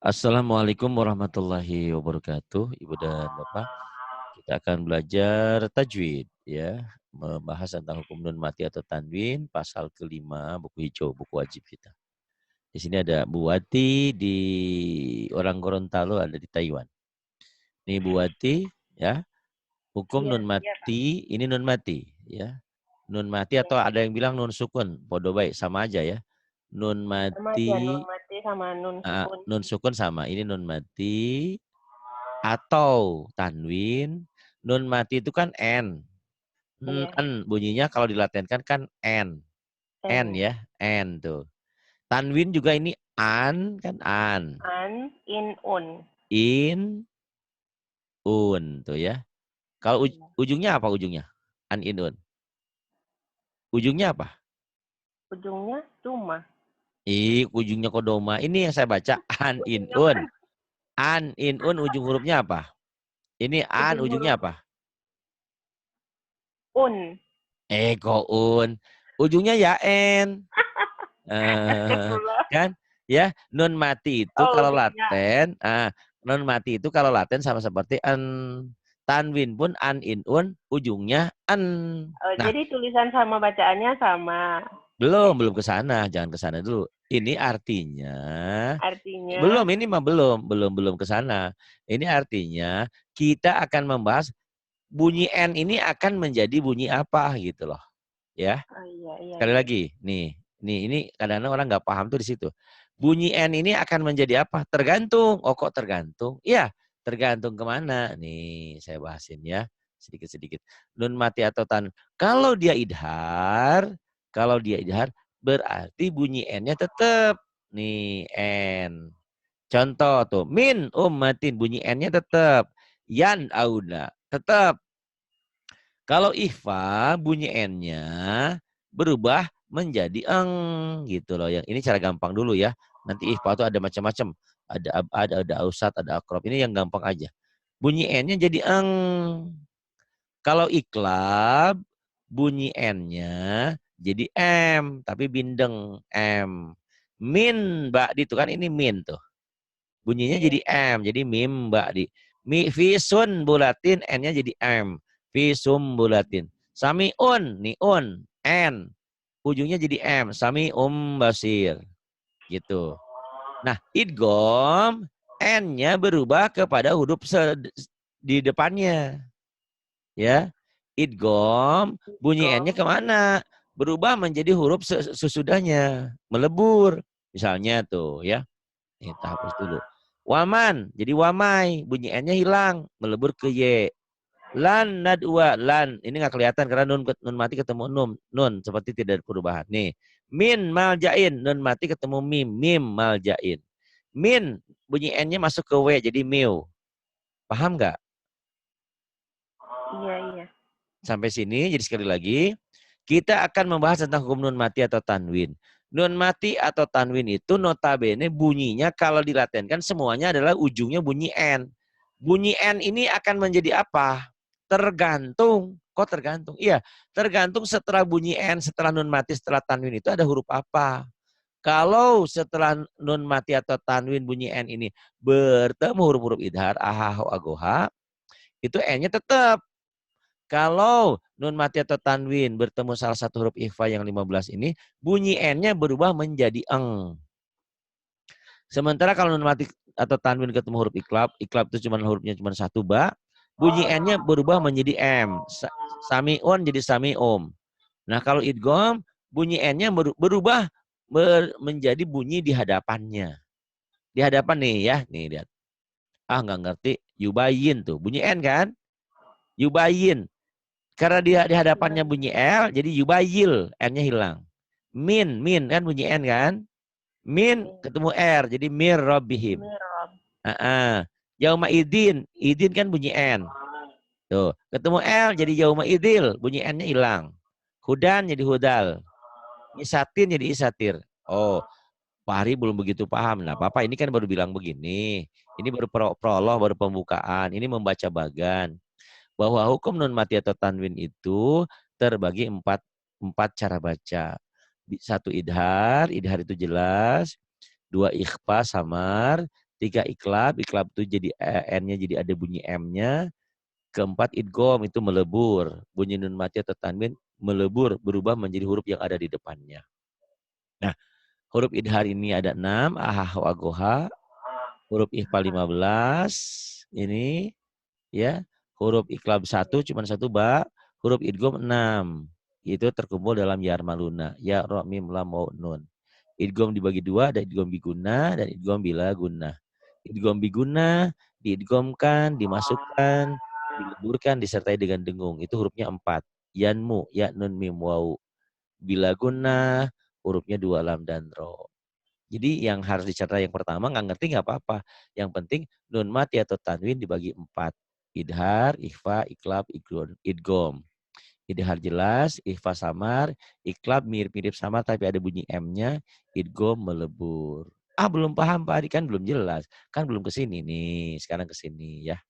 Assalamualaikum warahmatullahi wabarakatuh, Ibu dan Bapak. Kita akan belajar tajwid, ya, membahas tentang hukum nun mati atau tanwin, pasal kelima buku hijau, buku wajib kita. Di sini ada Bu Wati di orang Gorontalo, ada di Taiwan. Ini Bu Wati, ya. Hukum Iya, nun iya Kak. mati, ini nun mati, ya. Nun mati Iya. atau ada yang bilang nun sukun, bodoh baik, sama aja ya. Nun Sama aja nun mati, mati sama nun sukun. nun sukun sama. Ini nun mati atau tanwin. Nun mati itu kan n. Iya. N bunyinya kalau dilatenkan kan n. N N. ya, n tuh. Tanwin juga ini an kan an. An, in, un. In, un tuh ya. Kalau Iya. ujungnya apa ujungnya? An, in, un. Ujungnya apa? Ujungnya cuma. Ujungnya kodoma. Ini yang saya baca an, in, Ujungnya un. mana? An, in, un ujung hurufnya apa? Ini an Ujung ujungnya huruf apa? un. Kok un. Ujungnya ya n. Astagfirullah. Kan ya nun mati itu Oh, kalau ujungnya. laten nun mati itu kalau laten sama seperti an. Tanwin pun an, in, un ujungnya an. Oh, Nah, jadi tulisan sama bacaannya sama. belum ke sana, jangan ke sana dulu. Ini artinya belum, Artinya, ini mah belum ke sana. Ini artinya kita akan membahas bunyi n ini akan menjadi bunyi apa gitu loh, ya. oh iya, iya, Sekali iya. lagi, ini kadang-kadang orang nggak paham tuh di situ. Bunyi N ini akan menjadi apa? Tergantung. Oh kok tergantung? Iya, tergantung kemana? Nih saya bahasin ya, sedikit-sedikit. Nun mati atau tan. Kalau dia idhar, berarti bunyi N-nya tetap. Nih, N. Contoh tuh, min ummatin, bunyi N-nya tetap. Yan auna, tetap. Kalau ikhfa bunyi N-nya berubah menjadi eng gitu loh. Yang ini cara gampang dulu ya. Nanti ikhfa itu ada macam-macam. Ada ausat, ada akrab. Ini yang gampang aja. Bunyi N-nya jadi eng. Kalau iklab bunyi N-nya jadi M tapi bindeng M. Min mbak itu kan ini min tuh. Bunyinya Iya. jadi M, jadi mim mbak di. Fisun bulatin, N-nya jadi M. Fisum bulatin. Samiun, nih un, N. Ujungnya jadi M. Samium basir. Gitu. Nah, idgom, N-nya berubah kepada huruf di depannya. Ya, idgom, bunyi N-nya kemana? Berubah menjadi huruf sesudahnya. Melebur. Misalnya tuh ya. Kita hapus dulu. Waman, jadi wamai, bunyi N-nya hilang, melebur ke Y. Lan nadwa, lan, ini nggak kelihatan karena nun mati ketemu nun seperti tidak ada perubahan. Nih, min maljain, nun mati ketemu mim maljain. Min, bunyi N-nya masuk ke W jadi miu. Paham nggak? Iya, iya. Sampai sini, jadi sekali lagi, kita akan membahas tentang hukum nun mati atau tanwin. Nun mati atau tanwin itu notabene bunyinya kalau dilatenkan semuanya adalah ujungnya bunyi N. Bunyi N ini akan menjadi apa? Tergantung. Kok tergantung? Iya, tergantung setelah bunyi N, setelah nun mati, setelah tanwin itu ada huruf apa. Kalau setelah nun mati atau tanwin bunyi N ini bertemu huruf-huruf idhar, ahaho, agoha, itu N-nya tetap. Kalau nun mati atau tanwin bertemu salah satu huruf ikhfa yang 15 ini, bunyi N-nya berubah menjadi eng. Sementara kalau nun mati atau tanwin ketemu huruf iklab, iklab itu hurufnya cuma satu ba, bunyi N-nya berubah menjadi M. Samiun jadi samium. Nah kalau idgham, bunyi N-nya berubah menjadi bunyi di hadapannya. Di hadapan nih ya, nih lihat. Ah nggak ngerti, yubayin tuh, bunyi N kan? Yubayin. Karena dia di hadapannya bunyi L, jadi yubayil, N-nya hilang. Min kan bunyi N kan? Min Min. ketemu R, jadi mir robbihim. Mirob. Yauma idin kan bunyi N. Tuh, ketemu L jadi yauma idil, bunyi N-nya hilang. Hudan jadi hudal. Isatin jadi isatir. Oh, Pak Hari belum begitu paham. Nah, Bapak ini kan baru bilang begini. Ini baru prolog, baru pembukaan. Ini membaca bagan. Bahwa hukum nun mati atau tanwin itu terbagi empat cara baca. Satu idhar itu jelas. Dua ikhfa samar. Tiga iklab itu jadi N-nya jadi ada bunyi M-nya. Keempat idgham itu melebur. Bunyi nun mati atau tanwin melebur berubah menjadi huruf yang ada di depannya. Nah, huruf idhar ini ada 6, ahaho agoha. Huruf ikhfa 15 ini ya. Huruf iklab 1 cuma 1 ba, huruf idgham 6. Itu terkumpul dalam yarmaluna, ya ra mim lam waw nun. Idgham dibagi 2, ada idgham biguna dan idgham bila guna. Idgham biguna diidghamkan, dimasukkan, dileburkan disertai dengan dengung. Itu hurufnya 4. Yanmu, ya nun mim waw. Bila guna hurufnya 2 lam dan ro. Jadi yang harus dicatat yang pertama nggak ngerti nggak apa-apa. Yang penting nun mati atau tanwin dibagi 4. Idhar, ikhfa, iklab, idgham. Idhar jelas, ikhfa samar, iklab mirip-mirip sama tapi ada bunyi M-nya, idgham melebur. Ah belum paham Pak Adi, kan belum jelas. Kan belum ke sini nih, sekarang ke sini ya.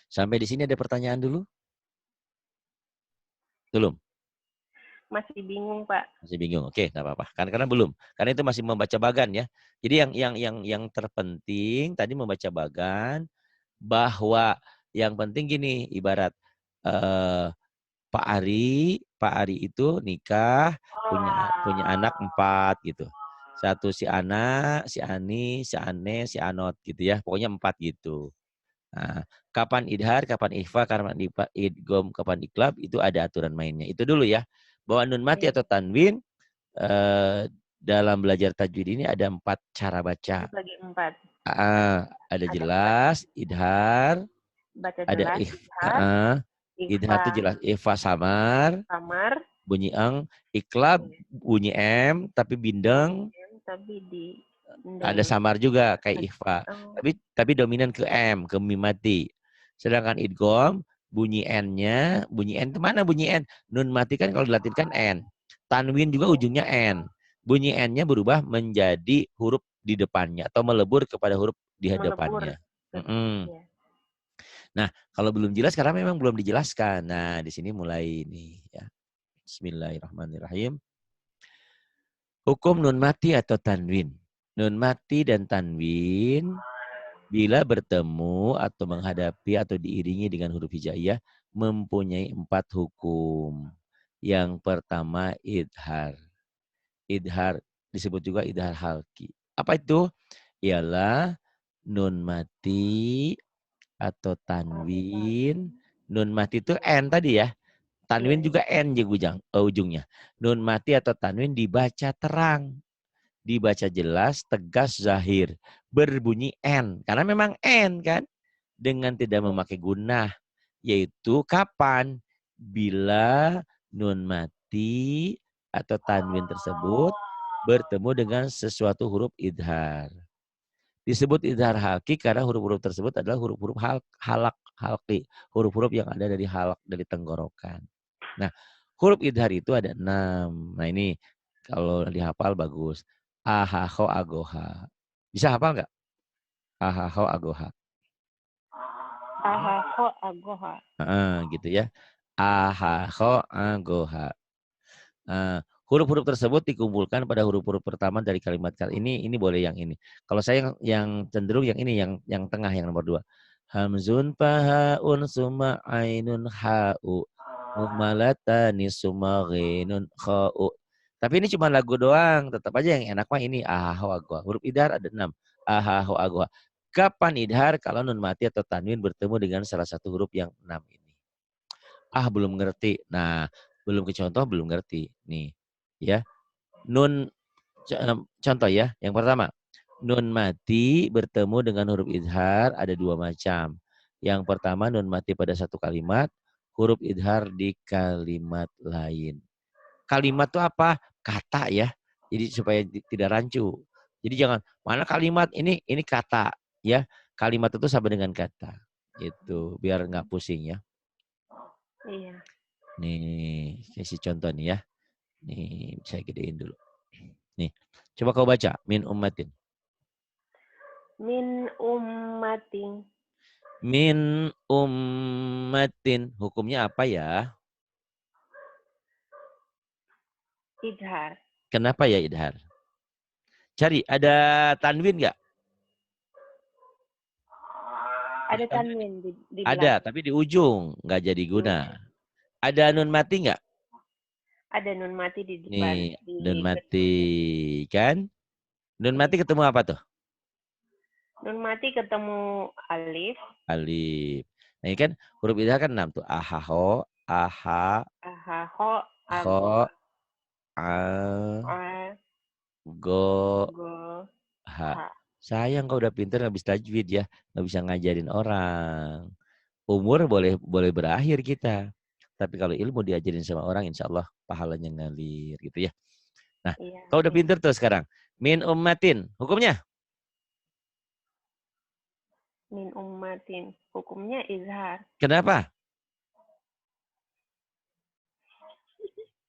Sampai di sini ada pertanyaan dulu? Belum? Masih bingung, Pak. Masih bingung. Oke, enggak apa-apa. Karena belum. Karena itu masih membaca bagan ya. Jadi yang terpenting tadi membaca bagan bahwa yang penting gini, ibarat Pak Ari itu nikah punya anak 4 gitu. Satu si Ana, si Ani, si Ane, si Anot gitu ya. Pokoknya 4 gitu. Nah, kapan idhar, kapan ikhfa, kapan idgham, kapan iklab itu ada aturan mainnya. Itu dulu ya. Bahwa nun mati atau tanwin dalam belajar tajwid ini ada 4 cara baca. Dibagi 4. Ada jelas, idhar, Baca ada jelas, idhar itu jelas, ikhfa samar, bunyi eng, iklab bunyi M tapi bindeng, tapi ada samar juga kayak ikhfa. Tapi dominan ke M, ke mim mati. Sedangkan idgham bunyi N-nya, bunyi N itu mana bunyi N? Nun mati kan kalau dilatinkan N. Tanwin juga ujungnya N. Bunyi N-nya berubah menjadi huruf di depannya atau melebur kepada huruf di hadapannya. Nah, kalau belum jelas karena memang belum dijelaskan. Nah, di sini mulai ini ya. Bismillahirrahmanirrahim. Hukum nun mati atau tanwin. Nun mati dan tanwin bila bertemu atau menghadapi atau diiringi dengan huruf hijaiyah mempunyai 4 hukum. Yang pertama idhar. Idhar disebut juga idhar halki. Apa itu? Ialah nun mati atau tanwin. Nun mati itu N tadi ya. Tanwin juga N ujungnya. Nun mati atau tanwin dibaca terang. Dibaca jelas, tegas, zahir. Berbunyi N. Karena memang N kan. Dengan tidak memakai gunah. Yaitu kapan? Bila nun mati atau tanwin tersebut bertemu dengan sesuatu huruf idhar. Disebut idhar halki karena huruf-huruf tersebut adalah huruf-huruf halki. Huruf-huruf yang ada dari halak, dari tenggorokan. Nah, huruf idhar itu ada 6. Nah ini kalau dihafal bagus. Ahaho agoha. Bisa hafal nggak? Ahaho agoha. Ahaho agoha. Gitu ya. Ahaho agoha. Huruf-huruf tersebut dikumpulkan pada huruf-huruf pertama dari kalimat ini boleh yang ini. Kalau saya yang cenderung yang ini yang tengah yang nomor 2. Hamzun pahaun summa ainun ha'u mumalatani summa ghinun kha'u. Tapi ini cuma lagu doang, tetap aja yang enak mah ini ahaho agwa. Huruf idhar ada 6. Ahaho agwa. Kapan idhar? Kalau nun mati atau tanwin bertemu dengan salah satu huruf yang 6 ini. Belum ngerti. Nah, belum ke contoh belum ngerti. Nih. Ya. Nun contoh ya. Yang pertama, nun mati bertemu dengan huruf idhar ada 2 macam. Yang pertama nun mati pada satu kalimat, huruf idhar di kalimat lain. Kalimat itu apa? Kata ya. Jadi supaya tidak rancu. Jadi jangan mana kalimat ini kata ya. Kalimat itu sama dengan kata. Itu biar nggak pusing ya. Iya. Nih, kasih contoh nih ya. Nih, saya gedein dulu. Nih, coba kau baca. Min ummatin. Min ummatin. Min ummatin. Hukumnya apa ya? Idhar. Kenapa ya idhar? Cari, ada tanwin nggak? Ada tanwin di Ada, belakang. tapi di ujung nggak jadi Di guna. ujung. Ada nun mati nggak? Ada nun mati di depan. Nih, nun Di mati ketujuh. kan? Nun mati Iya. ketemu apa tuh? Nun mati ketemu alif. Alif. Nah ini kan huruf idhar kan 6 tuh. Ahaho, aha, Ahaho. Ago. ho, a, A. go, Go. ha. Ha. Sayang kau udah pinter habis tajwid ya. Nggak bisa ngajarin orang. Umur boleh boleh berakhir kita. Tapi kalau ilmu diajarin sama orang, insya Allah pahalanya ngalir gitu ya. Nah, Iya. kau udah Amin. pinter tuh sekarang. Min ummatin. Hukumnya? Min ummatin. Hukumnya izhar. Kenapa?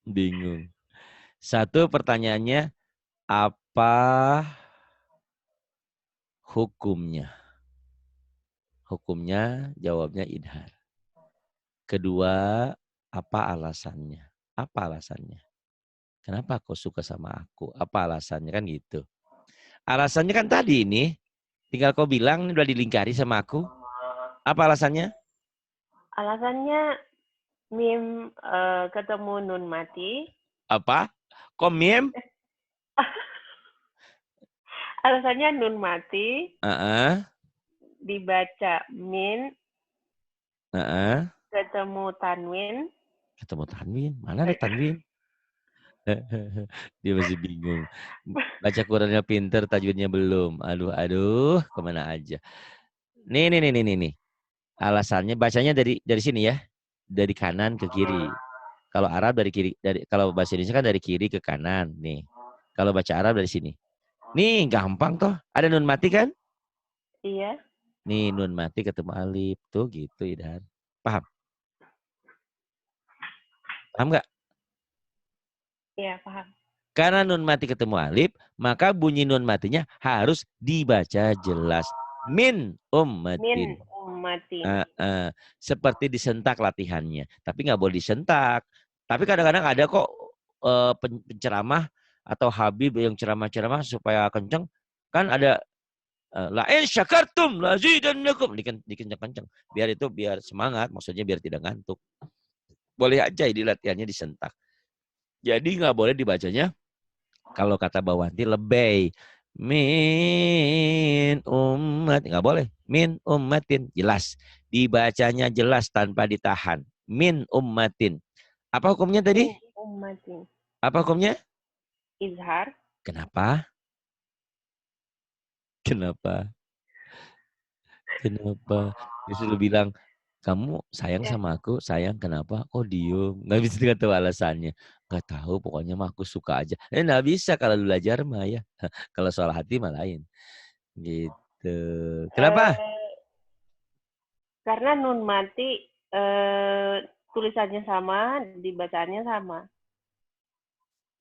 Bingung. Satu pertanyaannya, apa hukumnya? Hukumnya jawabnya idhar. Kedua, apa alasannya? Apa alasannya? Kenapa kau suka sama aku? Apa alasannya kan gitu. Alasannya kan tadi ini, tinggal kau bilang ini udah dilingkari sama aku. Apa alasannya? Alasannya mim ketemu nun mati. Apa? Komim? Alasannya nun mati Heeh. dibaca min Heeh. ketemu tanwin. Ketemu tanwin. Mana ada tanwin? Dia masih bingung. Baca Qurannya pinter, tajwidnya belum. Aduh, aduh, kemana aja. Nih. Alasannya bacanya dari sini ya, dari kanan ke kiri. Kalau Arab dari kiri, kalau bahasa Indonesia kan dari kiri ke kanan. Nih, kalau baca Arab dari sini. Nih, gampang toh. Ada nun mati kan? Iya. Nih, nun mati ketemu alif tuh gitu, Idan. Paham? Paham nggak? Iya, paham. Karena nun mati ketemu alif, maka bunyi nun matinya harus dibaca jelas. Min ummatin. Min ummatin. Seperti disentak latihannya. Tapi nggak boleh disentak. Tapi kadang-kadang ada kok penceramah atau habib yang ceramah-ceramah supaya kenceng. Kan ada la in syakartum lazidannakum, dikenceng-kenceng. Biar semangat, maksudnya biar tidak ngantuk. Boleh aja ini latihannya disentak. Jadi nggak boleh dibacanya kalau kata Bawanti lebay. Min ummat. Nggak boleh. Min ummatin. Jelas. Dibacanya jelas tanpa ditahan. Min ummatin. Apa hukumnya tadi? Min ummatin. Apa hukumnya? Izhar. Kenapa? Kenapa? Kenapa? Dia sudah bilang, kamu sayang Ya. sama aku, sayang kenapa? Oh diem, nggak bisa nggak tahu alasannya. Nggak tahu, pokoknya mah aku suka aja. Nggak bisa kalau belajar mah ya. Kalau soal hati mah lain. Gitu. Kenapa? Karena nun mati tulisannya sama, dibacaannya sama.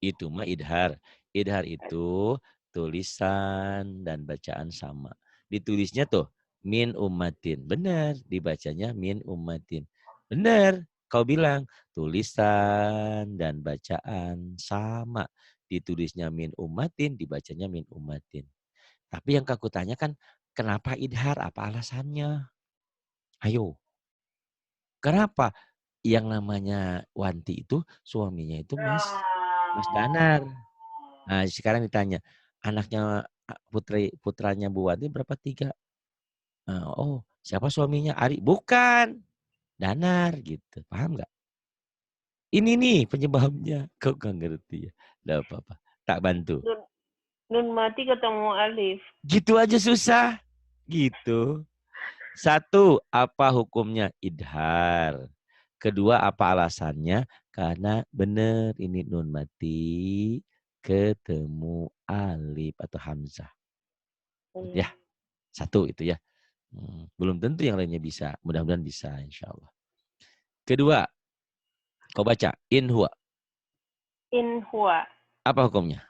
Itu mah idhar. Idhar itu tulisan dan bacaan sama. Ditulisnya tuh min ummatin. Benar, dibacanya min ummatin. Benar, kau bilang tulisan dan bacaan sama. Ditulisnya min ummatin, dibacanya min ummatin. Tapi yang aku tanyakan, kenapa idhar? Apa alasannya? Ayo, kenapa? Yang namanya Wanti itu suaminya itu Mas Danar. Nah, sekarang ditanya, anaknya putranya Bu Wanti berapa? 3. Oh, siapa suaminya? Ari. Bukan, Danar gitu. Paham nggak? Ini nih penyebabnya. Kok nggak ngerti ya? Nggak apa-apa. Tak bantu. Nun mati ketemu alif. Gitu aja susah. Gitu. Satu, apa hukumnya? Idhar. Kedua, apa alasannya? Karena benar ini nun mati ketemu alif atau hamzah. Ya, satu itu ya. Belum tentu yang lainnya bisa. Mudah-mudahan bisa insya Allah. Kedua, kau baca in huwa. In huwa. Apa hukumnya?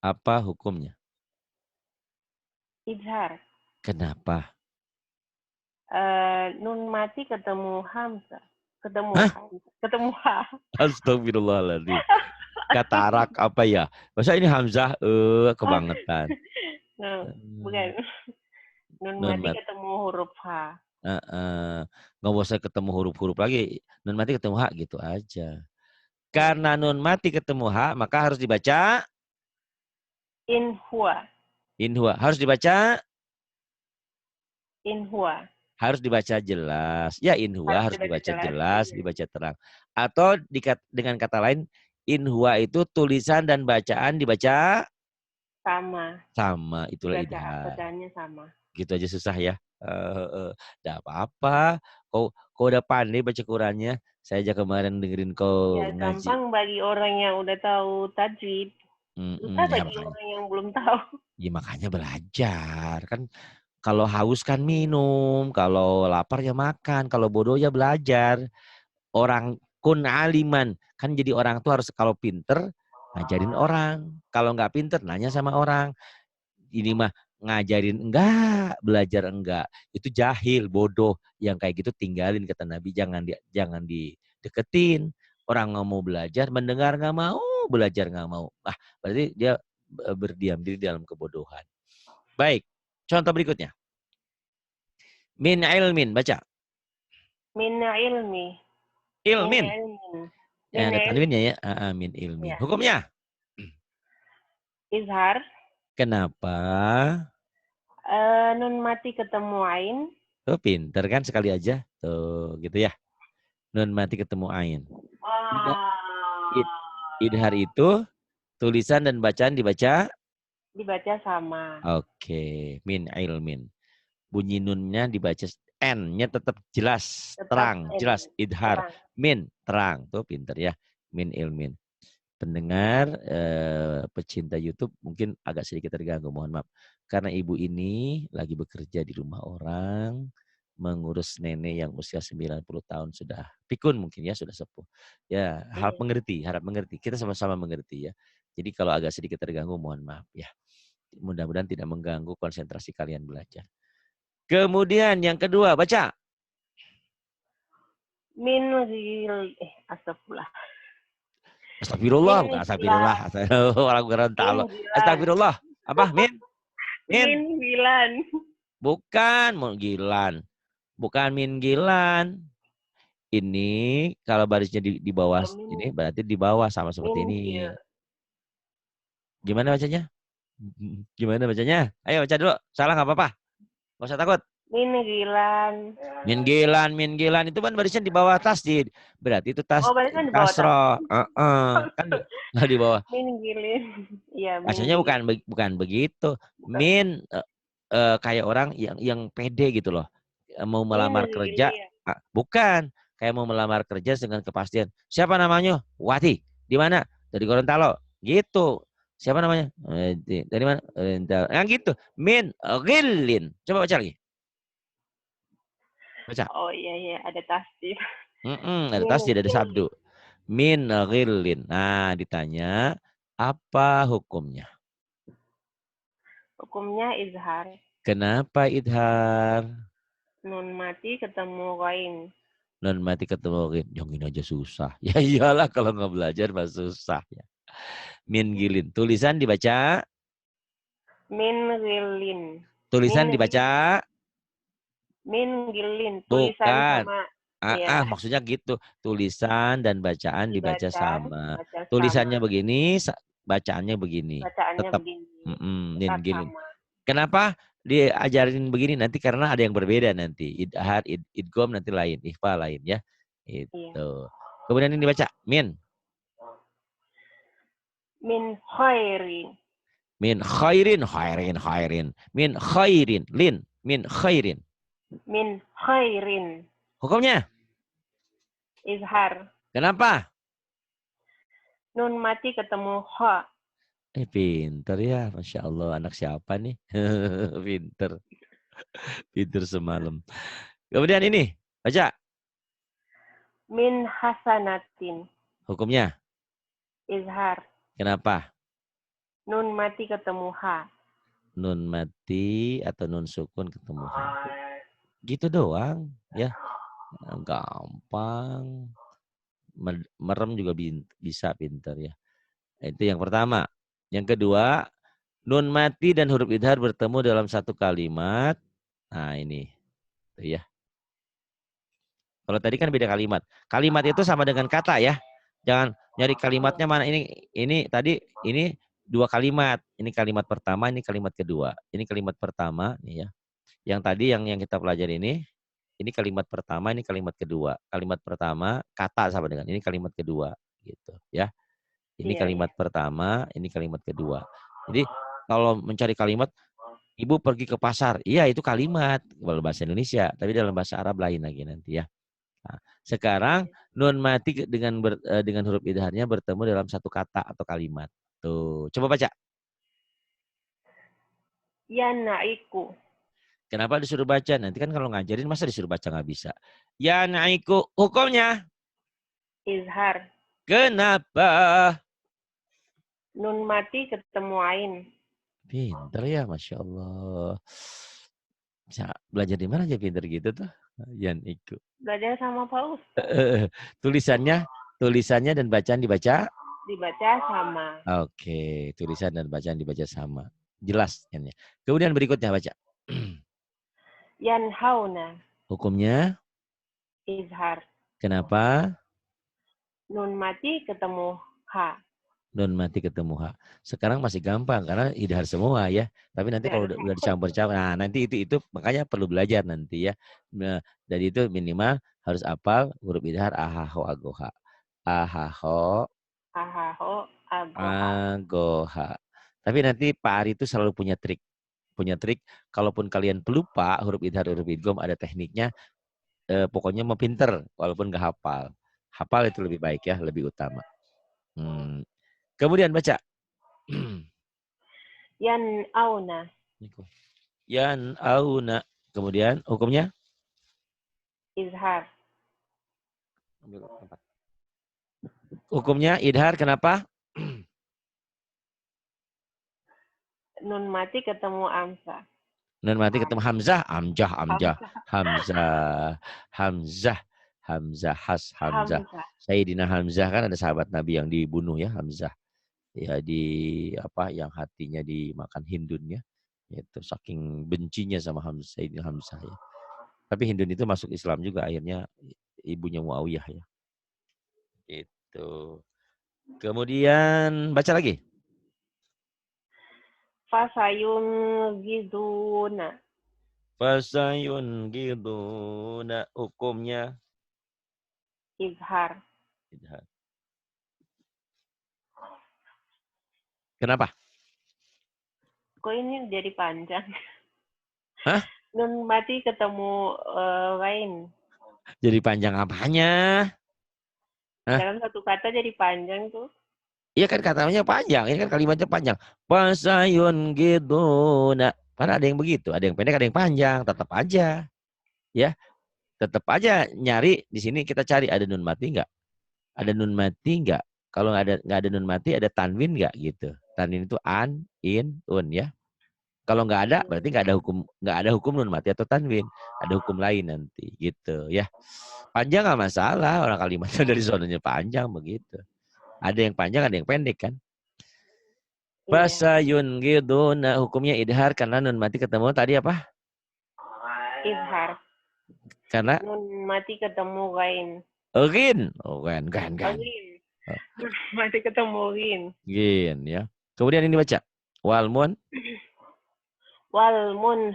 Apa hukumnya? Izhar. Kenapa? Nun mati ketemu hamzah. Ketemu Hah? hamzah. Ketemu ha. Astagfirullahaladzim. katarak apa ya? Masa ini Hamzah kebangetan. No, Eh, bukan. Nun Nun mati mat, ketemu huruf H. nggak usah ketemu huruf-huruf lagi. Nun mati ketemu H gitu aja. Iya. Karena nun mati ketemu H, maka harus dibaca In huwa. inhua. In huwa. Harus dibaca jelas. Ya inhua Harus harus dibaca dibaca jelas. jelas, Iya. dibaca terang. Atau dengan kata lain, inhua itu tulisan dan bacaan dibaca Sama. sama. Itulah Dibaca idhar. bacaannya sama. Gitu aja susah ya. Tidak apa-apa. Kau udah pandai baca Qurannya. Saya aja kemarin dengerin Ya kau ngaji. gampang bagi orang yang udah tahu tajwid. Susah Ya bagi makanya. orang yang belum tahu. Ya makanya belajar kan. Kalau haus kan minum, kalau lapar ya makan, kalau bodoh ya belajar. Orang kun aliman kan jadi orang tuh harus kalau pinter ngajarin orang. Kalau nggak pinter nanya sama orang. Ini mah ngajarin enggak, belajar enggak. Itu jahil, bodoh. Yang kayak gitu tinggalin kata Nabi, jangan dideketin. Orang nggak mau belajar, mendengar nggak mau, belajar nggak mau. Ah, berarti dia berdiam diri dalam kebodohan. Baik, contoh berikutnya. Min ilmin, baca. Min ilmi. Min Ilmin. ilmin. Ya, Min ada tanwinnya ilmi. ya. Min ilmin. Ya. Hukumnya. Izhar. Kenapa? Nun mati ketemu ain. Tuh pinter kan sekali aja. Tuh gitu ya. Nun mati ketemu ain. Id- Idhar itu tulisan dan bacaan dibaca. Dibaca sama. Oke. Min ilmin. Bunyi nunnya dibaca. N-nya tetap jelas. Tetap Terang. Jelas. Idhar. terang. Min. Terang. Tuh pinter ya. Min ilmin. Pendengar pecinta YouTube mungkin agak sedikit terganggu, mohon maaf. Karena ibu ini lagi bekerja di rumah orang, mengurus nenek yang usia 90 tahun sudah pikun mungkin ya, sudah sepuh. Ya, harap Iya. mengerti. Kita sama-sama mengerti ya. Jadi kalau agak sedikit terganggu, mohon maaf ya. Mudah-mudahan tidak mengganggu konsentrasi kalian belajar. Kemudian yang kedua, baca. Min astagfirullah. Astagfirullah, Min bukan astagfirullah. gilan. Orang Min Gorontalo. gilan. Astagfirullah. Apa? Min? Min gilan. Bukan Gilan. Bukan Min Gilan. Ini kalau barisnya di bawah Kalau min, ini berarti di bawah sama seperti min ini. gil. Gimana bacanya? Gimana bacanya? Ayo baca dulu. Salah nggak apa-apa. Gak usah takut. Min gilan. Min Gilan itu kan barisnya di bawah tasdid. Berarti itu Oh, berarti kan di bawah tas. kasroh. Kan nggak di bawah. Min gilin. Iya, min Bacanya gilin. bukan begitu. Bukan. Min kayak orang yang pede gitu loh. Mau Min melamar kerja. gilin. Bukan. Kayak mau melamar kerja dengan kepastian. Siapa namanya? Wati. Di mana? Dari Gorontalo. Gitu. Siapa namanya? Dari mana? Yang gitu. Min gilin. Coba baca lagi. Baca. Oh iya, ada tasdid. Ada Min tasdid, ada gilin. sabdu. Min gilin. Nah, ditanya apa hukumnya? Hukumnya izhar. Kenapa idhar? Nun mati ketemu kain. Non mati ketemu gin. Yang ini aja susah. Ya iyalah kalau nggak belajar mah susah ya. Min gilin. Tulisan dibaca. Min gilin. Tulisan Min dibaca. Min gilin. Tulisan Bukan. sama. Ya, Maksudnya gitu. Tulisan dan bacaan dibaca dibaca, sama. dibaca sama. Tulisannya begini, bacaannya begini. Bacaannya Tetap. begini. Min Tetap gilin. sama. Kenapa diajarin begini nanti? Karena ada yang berbeda nanti. Idhar, idgom nanti lain. Ikhfa lain ya. Iya. Itu. Kemudian ini dibaca. Min. Min khairin. Min khairin. Min khairin, min khairin. Min khairin. Hukumnya, Izhar. kenapa? Nun mati ketemu kha. Pinter ya, Masya Allah. Anak siapa nih? Pinter semalam. Kemudian ini, baca. Min hasanatin. Hukumnya, Izhar. kenapa? Nun mati ketemu ha. Nun mati atau nun sukun ketemu ha. Gitu doang, ya. Gampang. Merem juga bisa pinter ya. Itu yang pertama. Yang kedua, nun mati dan huruf idhar bertemu dalam satu kalimat. Nah ini. Tuh ya. Kalau tadi kan beda kalimat. Kalimat itu sama dengan kata ya. Jangan nyari kalimatnya mana. Ini tadi ini dua kalimat. Ini kalimat pertama, ini kalimat kedua. Ini kalimat pertama nih ya. Yang tadi yang kita pelajari ini kalimat pertama, ini kalimat kedua. Kalimat pertama kata sama dengan ini kalimat kedua gitu ya. Ini kalimat pertama, ini kalimat kedua. Jadi kalau mencari kalimat ibu pergi ke pasar, iya itu kalimat kalau bahasa Indonesia, tapi dalam bahasa Arab lain lagi nanti ya. Nah, sekarang nun mati dengan huruf idharnya bertemu dalam satu kata atau kalimat. Tuh, coba baca. Yanaiku. Kenapa disuruh baca? Nanti kan kalau ngajarin masa disuruh baca nggak bisa. Yanaiku, hukumnya? Izhar. Kenapa? Nun mati ketemu ain. Pinter ya, Masya Allah. Bisa belajar di mana aja pinter gitu tuh? Yanaiku. Belajar sama Pak Ustaz. Tulisannya dan bacaan dibaca? Dibaca sama. Oke, tulisan dan bacaan dibaca sama. Jelas. Kemudian berikutnya baca. Yanhauna. Hukumnya? Izhar. Kenapa? Nun mati ketemu ha. Nun mati ketemu ha. Sekarang masih gampang karena idhar semua ya. Tapi nanti kalau udah dicampur-campur, nah nanti itu makanya perlu belajar nanti ya. Nah, dari itu minimal harus hafal huruf idhar ahaho agoha. Ahaho agoha. Tapi nanti Pak Ari itu selalu punya trik. Kalaupun kalian pelupa huruf idhar huruf idgham ada tekniknya. Pokoknya mau pinter walaupun nggak hafal. Hafal itu lebih baik ya, lebih utama. Kemudian baca. Yan'auna. Yan'auna. Kemudian hukumnya? Izhar. Hukumnya idhar kenapa? Nun mati ketemu amsa. Nun mati ketemu hamzah, hamzah. Sayyidina Hamzah kan ada sahabat Nabi yang dibunuh ya, Hamzah. Ya yang hatinya dimakan Hindun ya. Itu saking bencinya sama Sayyidina Hamzah ya. Tapi Hindun itu masuk Islam juga akhirnya ibunya Muawiyah ya. Itu. Kemudian baca lagi. Fasayun giduna. Fasayun giduna. Hukumnya? Izhar. Kenapa? Kok ini jadi panjang? Hah? Nun mati ketemu lain. Jadi panjang apanya? Dalam satu kata jadi panjang tuh. Iya kan katanya panjang, ini kan kalimatnya panjang. Pasayun giduna. Karena ada yang begitu, ada yang pendek, ada yang panjang, tetap aja. Ya, tetap aja nyari di sini kita cari ada nun mati enggak? Ada nun mati enggak? Kalau nggak ada nun mati ada tanwin enggak gitu. Tanwin itu an, in, un ya. Kalau nggak ada berarti nggak ada hukum nun mati atau tanwin. Ada hukum lain nanti gitu ya. Panjang nggak masalah, orang kalimatnya dari zonanya panjang begitu. Ada yang panjang, ada yang pendek kan. Fasayun giduna hukumnya idhar karena nun mati ketemu tadi apa? Izhar. Karena nun mati ketemu gain. Gin. Oh, gan. Nun mati ketemu gin. Gin ya. Kemudian ini baca. Walmun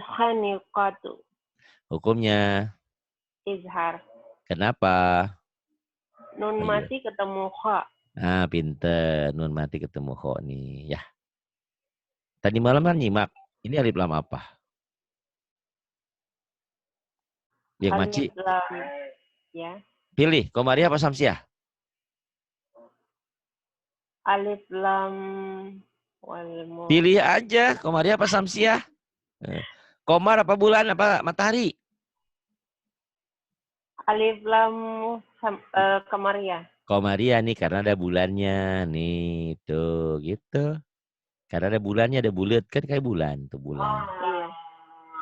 khaniqatu. Hukumnya Izhar. Kenapa? Nun mati ketemu kha. Ah, pinter. Nun mati ketemu kha nih ya. Tadi malam kan nyimak. Ini alif lam apa? Yang maci. Alif lam. Ya. Pilih, Komariah apa Samsiah? Alif lam Pilih aja, Komariah apa Samsiah? Komar apa bulan apa matahari? Alif lam Komariah. Komariah nih karena ada bulannya nih tuh gitu. Karena ada bulannya, ada bulat kan kayak bulan tuh bulan. Iya.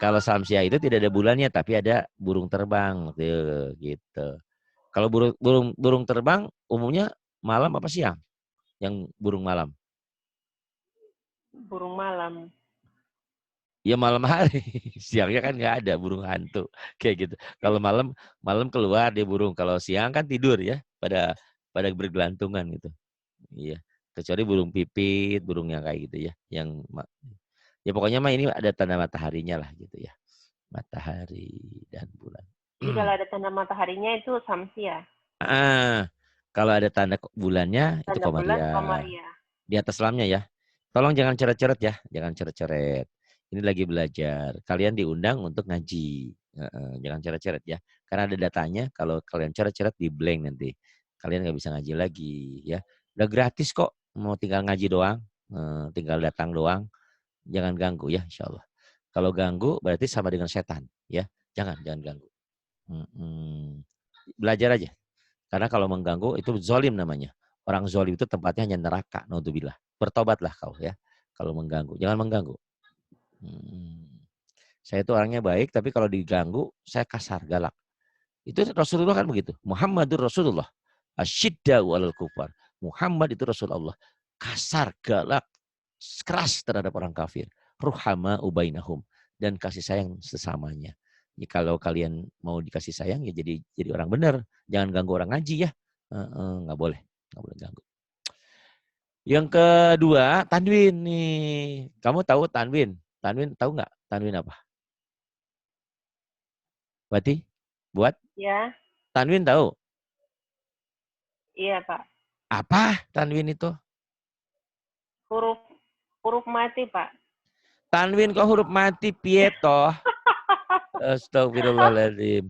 Kalau Samsiah itu tidak ada bulannya tapi ada burung terbang tuh gitu. Kalau burung terbang umumnya malam apa siang? Yang burung malam. Burung malam. Ya malam hari. Siangnya kan nggak ada burung hantu. Kayak gitu. Kalau malam keluar dia burung. Kalau siang kan tidur ya. Pada bergelantungan gitu. Iya. Kecuali burung pipit, burung yang kayak gitu ya. Ya pokoknya mah ini ada tanda mataharinya lah gitu ya. Matahari dan bulan. Jadi kalau ada tanda mataharinya itu Samsia. Kalau ada tanda bulannya itu Tanda bulan Komaria. Komaria. Di atas lamnya ya. Tolong jangan coret-coret ya. Jangan coret-coret. Ini lagi belajar. Kalian diundang untuk ngaji. Jangan coret-coret ya. Karena ada datanya. Kalau kalian coret-coret di blank nanti. Kalian nggak bisa ngaji lagi ya. Udah gratis kok. Mau tinggal ngaji doang. Tinggal datang doang. Jangan ganggu ya insya Allah. Kalau ganggu berarti sama dengan setan ya. Jangan ganggu. Belajar aja. Karena kalau mengganggu itu zolim namanya. Orang zolim itu tempatnya hanya neraka. Naudzubillah. Bertobatlah kau ya. Kalau mengganggu. Jangan mengganggu. Saya itu orangnya baik, tapi kalau diganggu, saya kasar, galak. Itu Rasulullah kan begitu. Muhammadur Rasulullah. Asyidda'u alal kufar. Muhammad itu Rasulullah. Kasar, galak, keras terhadap orang kafir. Ruhama ubainahum. Dan kasih sayang sesamanya. Ya, kalau kalian mau dikasih sayang, ya jadi orang benar. Jangan ganggu orang ngaji ya. Nggak boleh. Nggak boleh ganggu. Yang kedua, tanwin nih. Kamu tahu tanwin? Tanwin tahu nggak? Tanwin apa? Berarti buat? Ya. Tanwin tahu? Iya, Pak. Apa tanwin itu? Huruf mati, Pak. Tanwin kok huruf mati piye toh? Astagfirullahaladzim.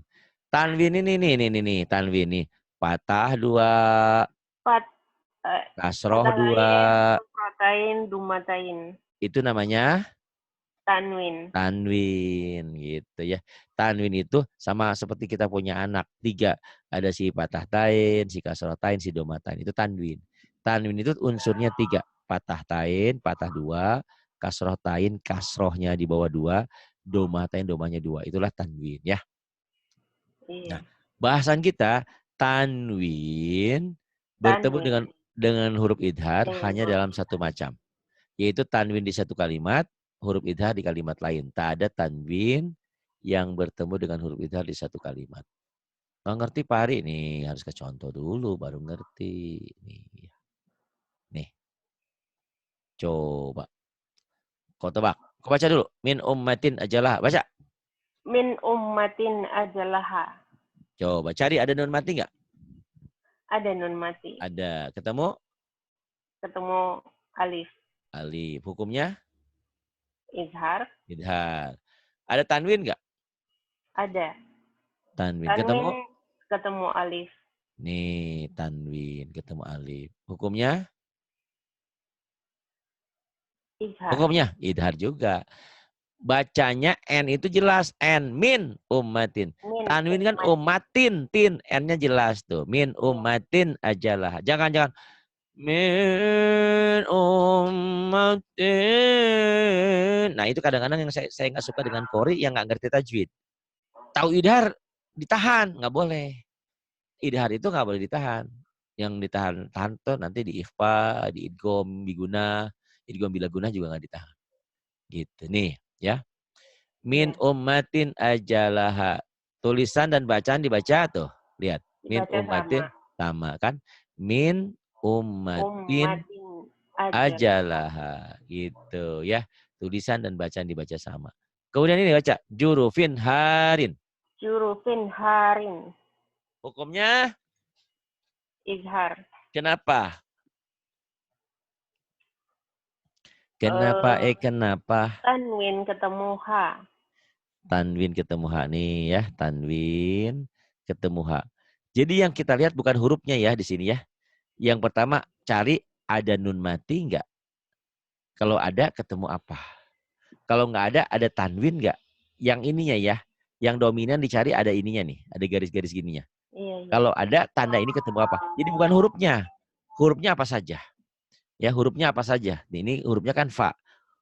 Tanwin ini tanwin nih. Patah 2. Kasroh 2. Protain, dumatain. Itu namanya? Tanwin. Tanwin gitu ya. Tanwin itu sama seperti kita punya anak 3. Ada si patah tain, si kasroh tain, si domatain. Itu tanwin. Tanwin itu unsurnya 3. Patah tain, patah 2. Kasroh tain, kasrohnya di bawah 2. Domatain, domanya 2. Itulah tanwin ya. Iya. Nah, bahasan kita tanwin bertemu dengan huruf idhar hanya dalam satu macam. Yaitu tanwin di satu kalimat, huruf idhar di kalimat lain. Tak ada tanwin yang bertemu dengan huruf idhar di satu kalimat. Nggak ngerti Pak Hari nih, harus ke contoh dulu baru ngerti. Nih. Coba. Kau tebak. Kau baca dulu. Min ummatin ajalah. Baca. Min ummatin ajalaha. Coba cari ada nun mati nggak? Ada nun mati. Ada. Ketemu? Ketemu alif. Alif. Hukumnya? Izhar. Idhar. Ada tanwin nggak? Ada. Tanwin. Ketemu alif. Nih, tanwin ketemu alif. Hukumnya? Izhar. Hukumnya idhar juga. Bacanya N itu jelas. N. Min ummatin. Tanwin kan ummatin. Tin. N-nya jelas tuh. Min ummatin ajalah. Jangan. Min ummatin. Nah itu kadang-kadang yang saya nggak suka dengan Qori yang nggak ngerti tajwid. Tahu idhar ditahan. Nggak boleh. Idhar itu nggak boleh ditahan. Yang ditahan tuh nanti di ikhfa, di idgham biguna, idgham bilaguna juga nggak ditahan. Gitu nih ya. Min ummatin ajalaha. Tulisan dan bacaan dibaca tuh. Lihat. Min ummatin sama kan. Min ummatin ajalaha. Gitu ya. Tulisan dan bacaan dibaca sama. Kemudian ini baca. Jurufin harin. Jurufin harin. Hukumnya? Izhar. Kenapa? Kenapa? Tanwin ketemu H. Tanwin ketemu H nih ya. Tanwin ketemu H. Jadi yang kita lihat bukan hurufnya ya di sini ya. Yang pertama cari ada nun mati enggak? Kalau ada ketemu apa? Kalau enggak ada tanwin enggak? Yang ininya ya. Yang dominan dicari ada ininya nih. Ada garis-garis gininya. Iya. Kalau ada tanda ini ketemu apa? Jadi bukan hurufnya. Hurufnya apa saja? Ya hurufnya apa saja? Ini hurufnya kan fa.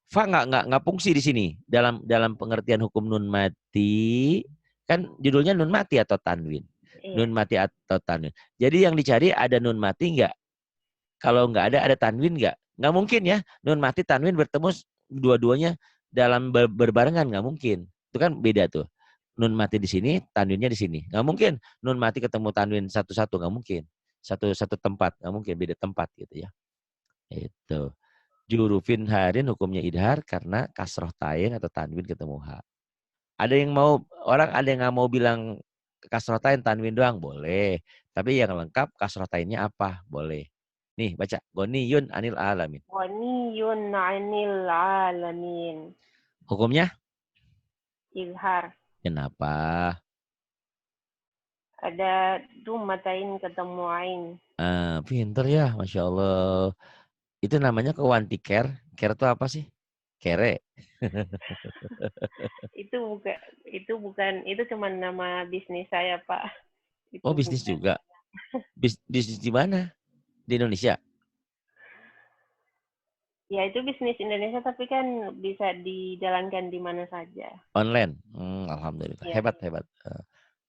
Fa nggak fungsi di sini dalam pengertian hukum nun mati kan judulnya nun mati atau tanwin. Iya. Nun mati atau tanwin. Jadi yang dicari ada nun mati nggak? Kalau nggak ada tanwin nggak? Nggak mungkin ya. Nun mati tanwin bertemu dua-duanya dalam berbarengan, nggak mungkin. Itu kan beda tuh. Nun mati di sini, tanwinnya di sini. Nggak mungkin. Nun mati ketemu tanwin satu-satu, nggak mungkin. Satu tempat, nggak mungkin, beda tempat gitu ya. Itu. Jurufin harin hukumnya idhar karena kasroh tain atau tanwin ketemu ha. Ada yang mau, orang ada yang nggak mau bilang kasroh tain tanwin doang, boleh. Tapi yang lengkap kasroh tainnya apa? Boleh. Nih baca. Goniyun anil alamin. Ghaniyun 'anil 'alamin. Hukumnya? Izhar. Kenapa? Ada dumatain ketemu ain. Pinter ya, Masya Allah. Itu namanya kewantiker. Care itu apa sih? Kere. Itu cuma nama bisnis saya, Pak. Oh, Itu bisnis bukan. juga. Bisnis di mana? Di Indonesia? Ya, itu bisnis Indonesia tapi kan bisa dijalankan di mana saja. Online. Alhamdulillah. Ya. Hebat, hebat.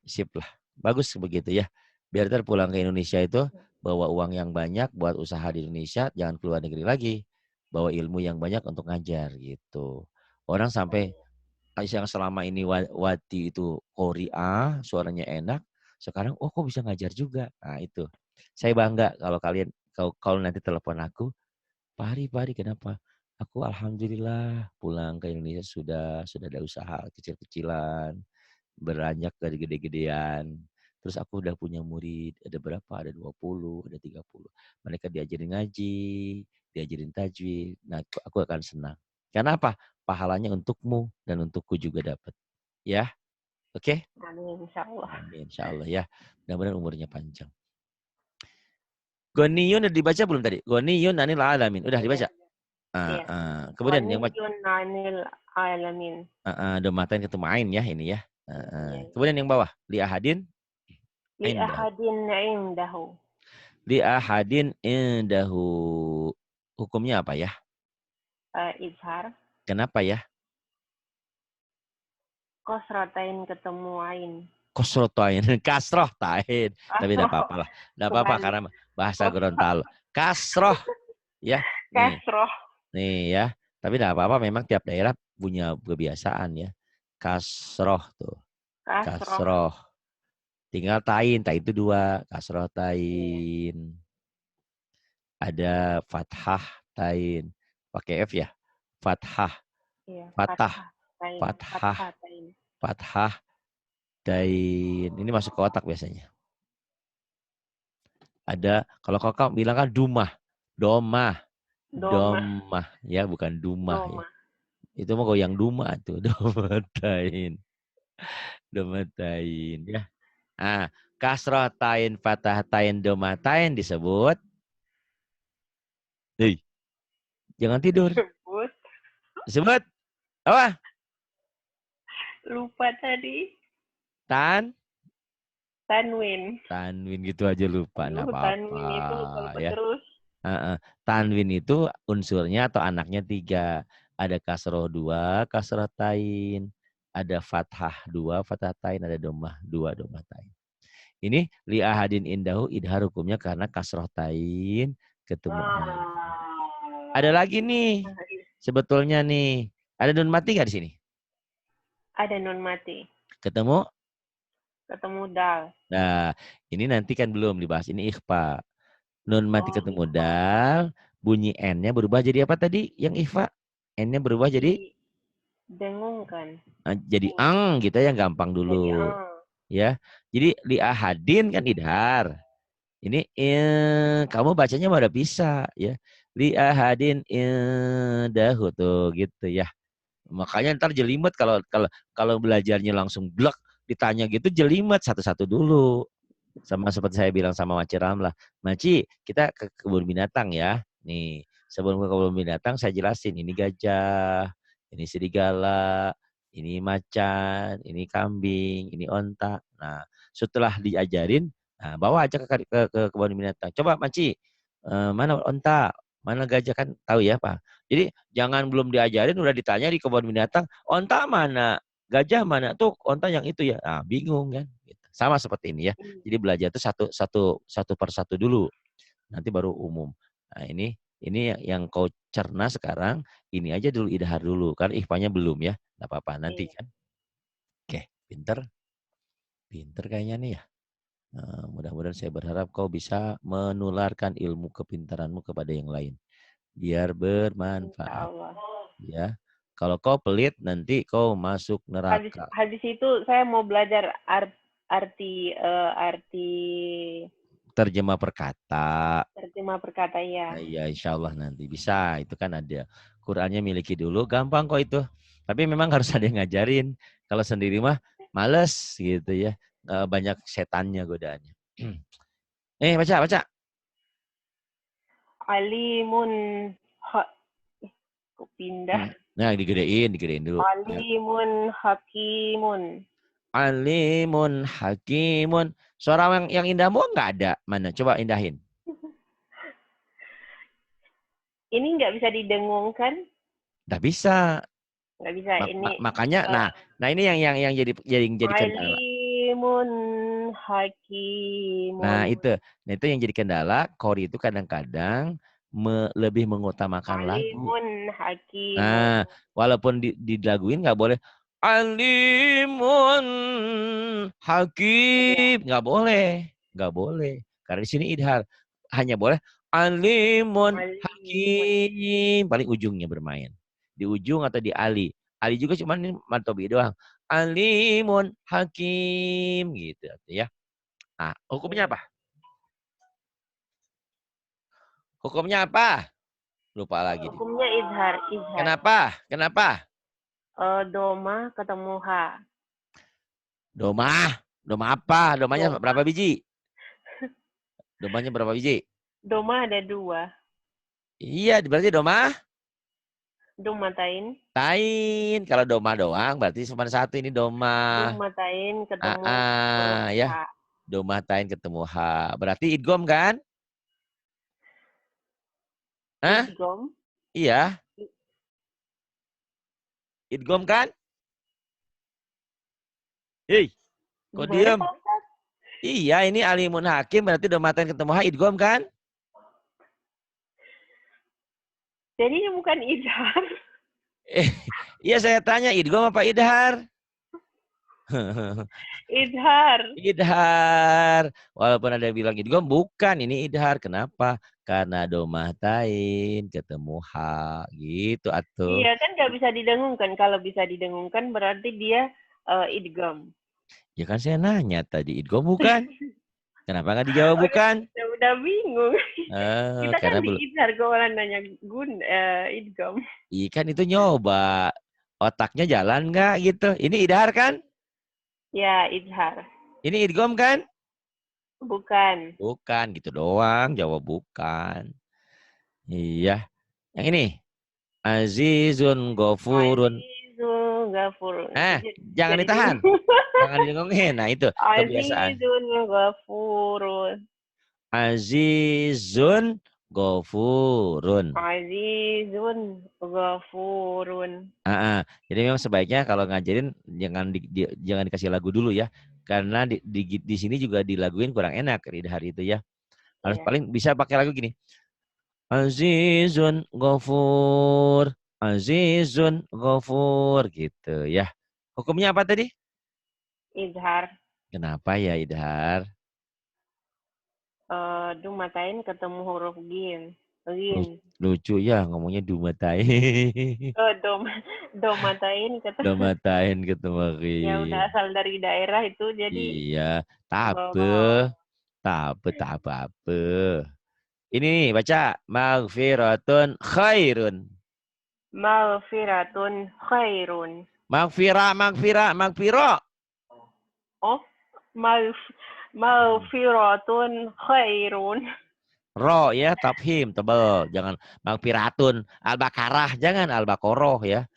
Sip lah. Bagus begitu ya. Biar ntar pulang ke Indonesia itu bawa uang yang banyak buat usaha di Indonesia, jangan keluar negeri lagi. Bawa ilmu yang banyak untuk ngajar gitu. Orang sampai yang selama ini Wati itu Korea, suaranya enak, sekarang oh kok bisa ngajar juga. Nah itu. Saya bangga kalau kalian kalau nanti telepon aku, Pak Hari, kenapa? Aku alhamdulillah pulang ke Indonesia sudah ada usaha kecil-kecilan, beranjak dari gede-gedean. Terus aku udah punya murid, ada berapa? Ada 20, ada 30. Mereka diajarin ngaji, diajarin tajwid. Nah, aku akan senang. Karena apa? Pahalanya untukmu dan untukku juga dapat. Ya, oke? Amin, insyaallah. Amin, insya Allah ya. Mudah-mudahan umurnya panjang. Goniyun udah dibaca belum tadi? Goniyun anil alamin. Udah dibaca? Iya. Kemudian yang Ghaniyun 'anil 'alamin. domatain ketemu ain ya ini ya. Iya. Kemudian yang bawah li ahadin Li indahu. ahadin 'indahu. Li ahadin indahu. Hukumnya apa ya? Izhar. Kenapa ya? Kosratain ketemu ain. Kosrotain, kasroh tain. Tapi tidak apa-apa lah. Tidak apa-apa Kebalik. karena bahasa Gorontalo. Kasroh ya. Nih, Kasroh. nih ya. Tapi tidak apa-apa memang tiap daerah punya kebiasaan ya. Kasroh tuh. Kasroh. Kasroh. Tinggal tain, tain itu dua. Kasroh Iya. tain. Ada fathah tain. Pakai F ya. Fathah. Iya. Fathah. Fathah tain. Fathah. Fathah tain. Fathah. Tain. Ini masuk ke otak biasanya. Ada, kalau kakak bilang kan dumah. Domah. Doma. Domah. Ya, bukan dumah ya. Doma. Itu mah goyang duma tuh. Domatain. Domatain ya. Kasrotain, fatahtain, domatain disebut. Hei, jangan tidur. Disebut. Disebut apa? Lupa tadi. Tanwin. Tanwin gitu aja lupa, nggak apa-apa Tanwin itu lupa ya. terus. Tanwin itu unsurnya atau anaknya 3. Ada kasroh 2, kasroh tain. Ada fathah 2, fathah tain. Ada domah 2, domah tain. Ini li ahadin indahu idhar hukumnya karena kasroh tain ketemu ain. Ada lagi nih. Sebetulnya nih. Ada nun mati nggak di sini? Ada nun mati. Ketemu Dal. Nah, ini nanti kan belum dibahas. Ini ikhfa. Nun mati ketemu Ikhfa. dal, bunyi N-nya berubah jadi apa tadi? Yang ikhfa? N-nya berubah jadi? Dengungkan. Jadi ang gitu ya, gampang dulu. Ya. Jadi li ahadin kan idhar. Ini kamu bacanya udah bisa ya. Li ahadin indahu tuh gitu ya. Makanya ntar jelimet kalau belajarnya langsung blek ditanya gitu jelimet satu-satu dulu. Sama seperti saya bilang sama Maci Ramlah, Maci kita ke kebun binatang ya. Nih sebelum ke kebun binatang saya jelasin ini gajah, ini serigala, ini macan, ini kambing, ini onta. Nah setelah diajarin, nah, bawa aja ke kebun binatang. Coba Maci, mana onta, mana gajah kan tahu ya Pak. Jadi jangan belum diajarin udah ditanya di kebun binatang, onta mana, gajah mana tuh onta yang itu ya. Nah bingung kan. Sama seperti ini ya. Jadi belajar itu satu per satu dulu. Nanti baru umum. Nah, ini yang kau cerna sekarang, ini aja dulu idhar dulu. Kan ikhfanya belum ya. Enggak apa-apa nanti Iya. kan. Oke, pinter. Pinter kayaknya nih ya. Mudah-mudahan saya berharap kau bisa menularkan ilmu kepintaranmu kepada yang lain. Biar Insya bermanfaat. Allah. Ya. Kalau kau pelit, nanti kau masuk neraka. Habis itu saya mau belajar arti arti Terjemah perkata. terjemah perkata ya. Nah, iya, insya Allah nanti bisa. Itu kan ada. Qurannya miliki dulu. Gampang kok itu. Tapi memang harus ada yang ngajarin. Kalau sendiri mah males gitu ya. Banyak setannya godaannya. Baca, baca. Alimun ha, kok pindah. Nah, digedein dulu. Ya. Alimun hakimun. Alimun hakimun. Suara yang indahmu nggak ada. Mana? Coba indahin. Ini nggak bisa didengungkan? Nggak bisa. Nggak bisa. Ini Makanya, nah ini yang jadi kendala. alimun hakimun. Nah itu yang jadi kendala. Kori itu kadang-kadang lebih mengutamakan lagu. Alimun hakimun. Nah, walaupun dilaguin nggak boleh alimun Iya. hakim, nggak boleh. Karena di sini idhar hanya boleh alimun Alimun. hakim, paling ujungnya bermain di ujung atau di ali. Ali juga cuma ini matobi doang. Alimun hakim gitu ya. Nah, hukumnya apa? Hukumnya apa? Lupa lagi. Hukumnya idhar. Kenapa? Kenapa? Doma ketemu H. Doma. Doma apa? Domanya Doma. berapa biji? Domanya berapa biji? Doma ada 2. Iya, berarti doma Domatain. tain. Kalau doma doang berarti cuma satu ini doma. Domatain ketemu huruf Ya. H. Doma tain ketemu H. Berarti idgom kan? Hah? Idgom. Iya. Idgom kan? Hei, kok Gimana diem? Pak Ustaz? Iya, ini alimun hakim berarti doma tain ketemu H idgom kan? Jadi ini bukan idhar. Iya saya tanya idgom apa idhar? Idhar. Idhar. Walaupun ada yang bilang idgham, bukan. Ini idhar. Kenapa? Karena domah tain ketemu H. Gitu atuh. Iya kan nggak bisa didengungkan. Kalau bisa didengungkan berarti dia idgam. Ya kan saya nanya tadi. Idgham bukan? Kenapa nggak dijawab bukan? Udah bingung. Kita Karena kan di belum. idhar. Gue malah nanya idgam. Ikan itu nyoba. Otaknya jalan nggak gitu. Ini idhar kan? Ya, idhar. Ini idgham kan? Bukan. Bukan. Gitu doang. Jawab bukan. Iya. Yang ini. Azizun gofurun. Azizun Ghafur. Jangan Jadi ditahan. Jangan didengungin. Nah itu kebiasaan. Azizun Ghafurun. Azizun gofurun. Azizun Ghafurun. Jadi memang sebaiknya kalau ngajarin jangan dikasih lagu dulu ya. Karena di sini juga dilaguin kurang enak di hari itu ya. Harus Iya. paling bisa pakai lagu gini. Azizun gofur. Azizun gofur gitu ya. Hukumnya apa tadi? Idhar. Kenapa ya idhar? Dumatain ketemu huruf gin. Gin. Lucu ya ngomongnya dumatai. Domatain ketemu. Domatain ketemu Ya udah asal dari daerah itu jadi. Iya, tapi Oh, apa. Ini nih baca magfiratun khairun. maghfiratun khairun. Magfiro. Oh, maghfiratun khairun. Ro ya, tafhim tebel. Jangan magfiratun. Al-Baqarah, jangan Al-Baqarah ya.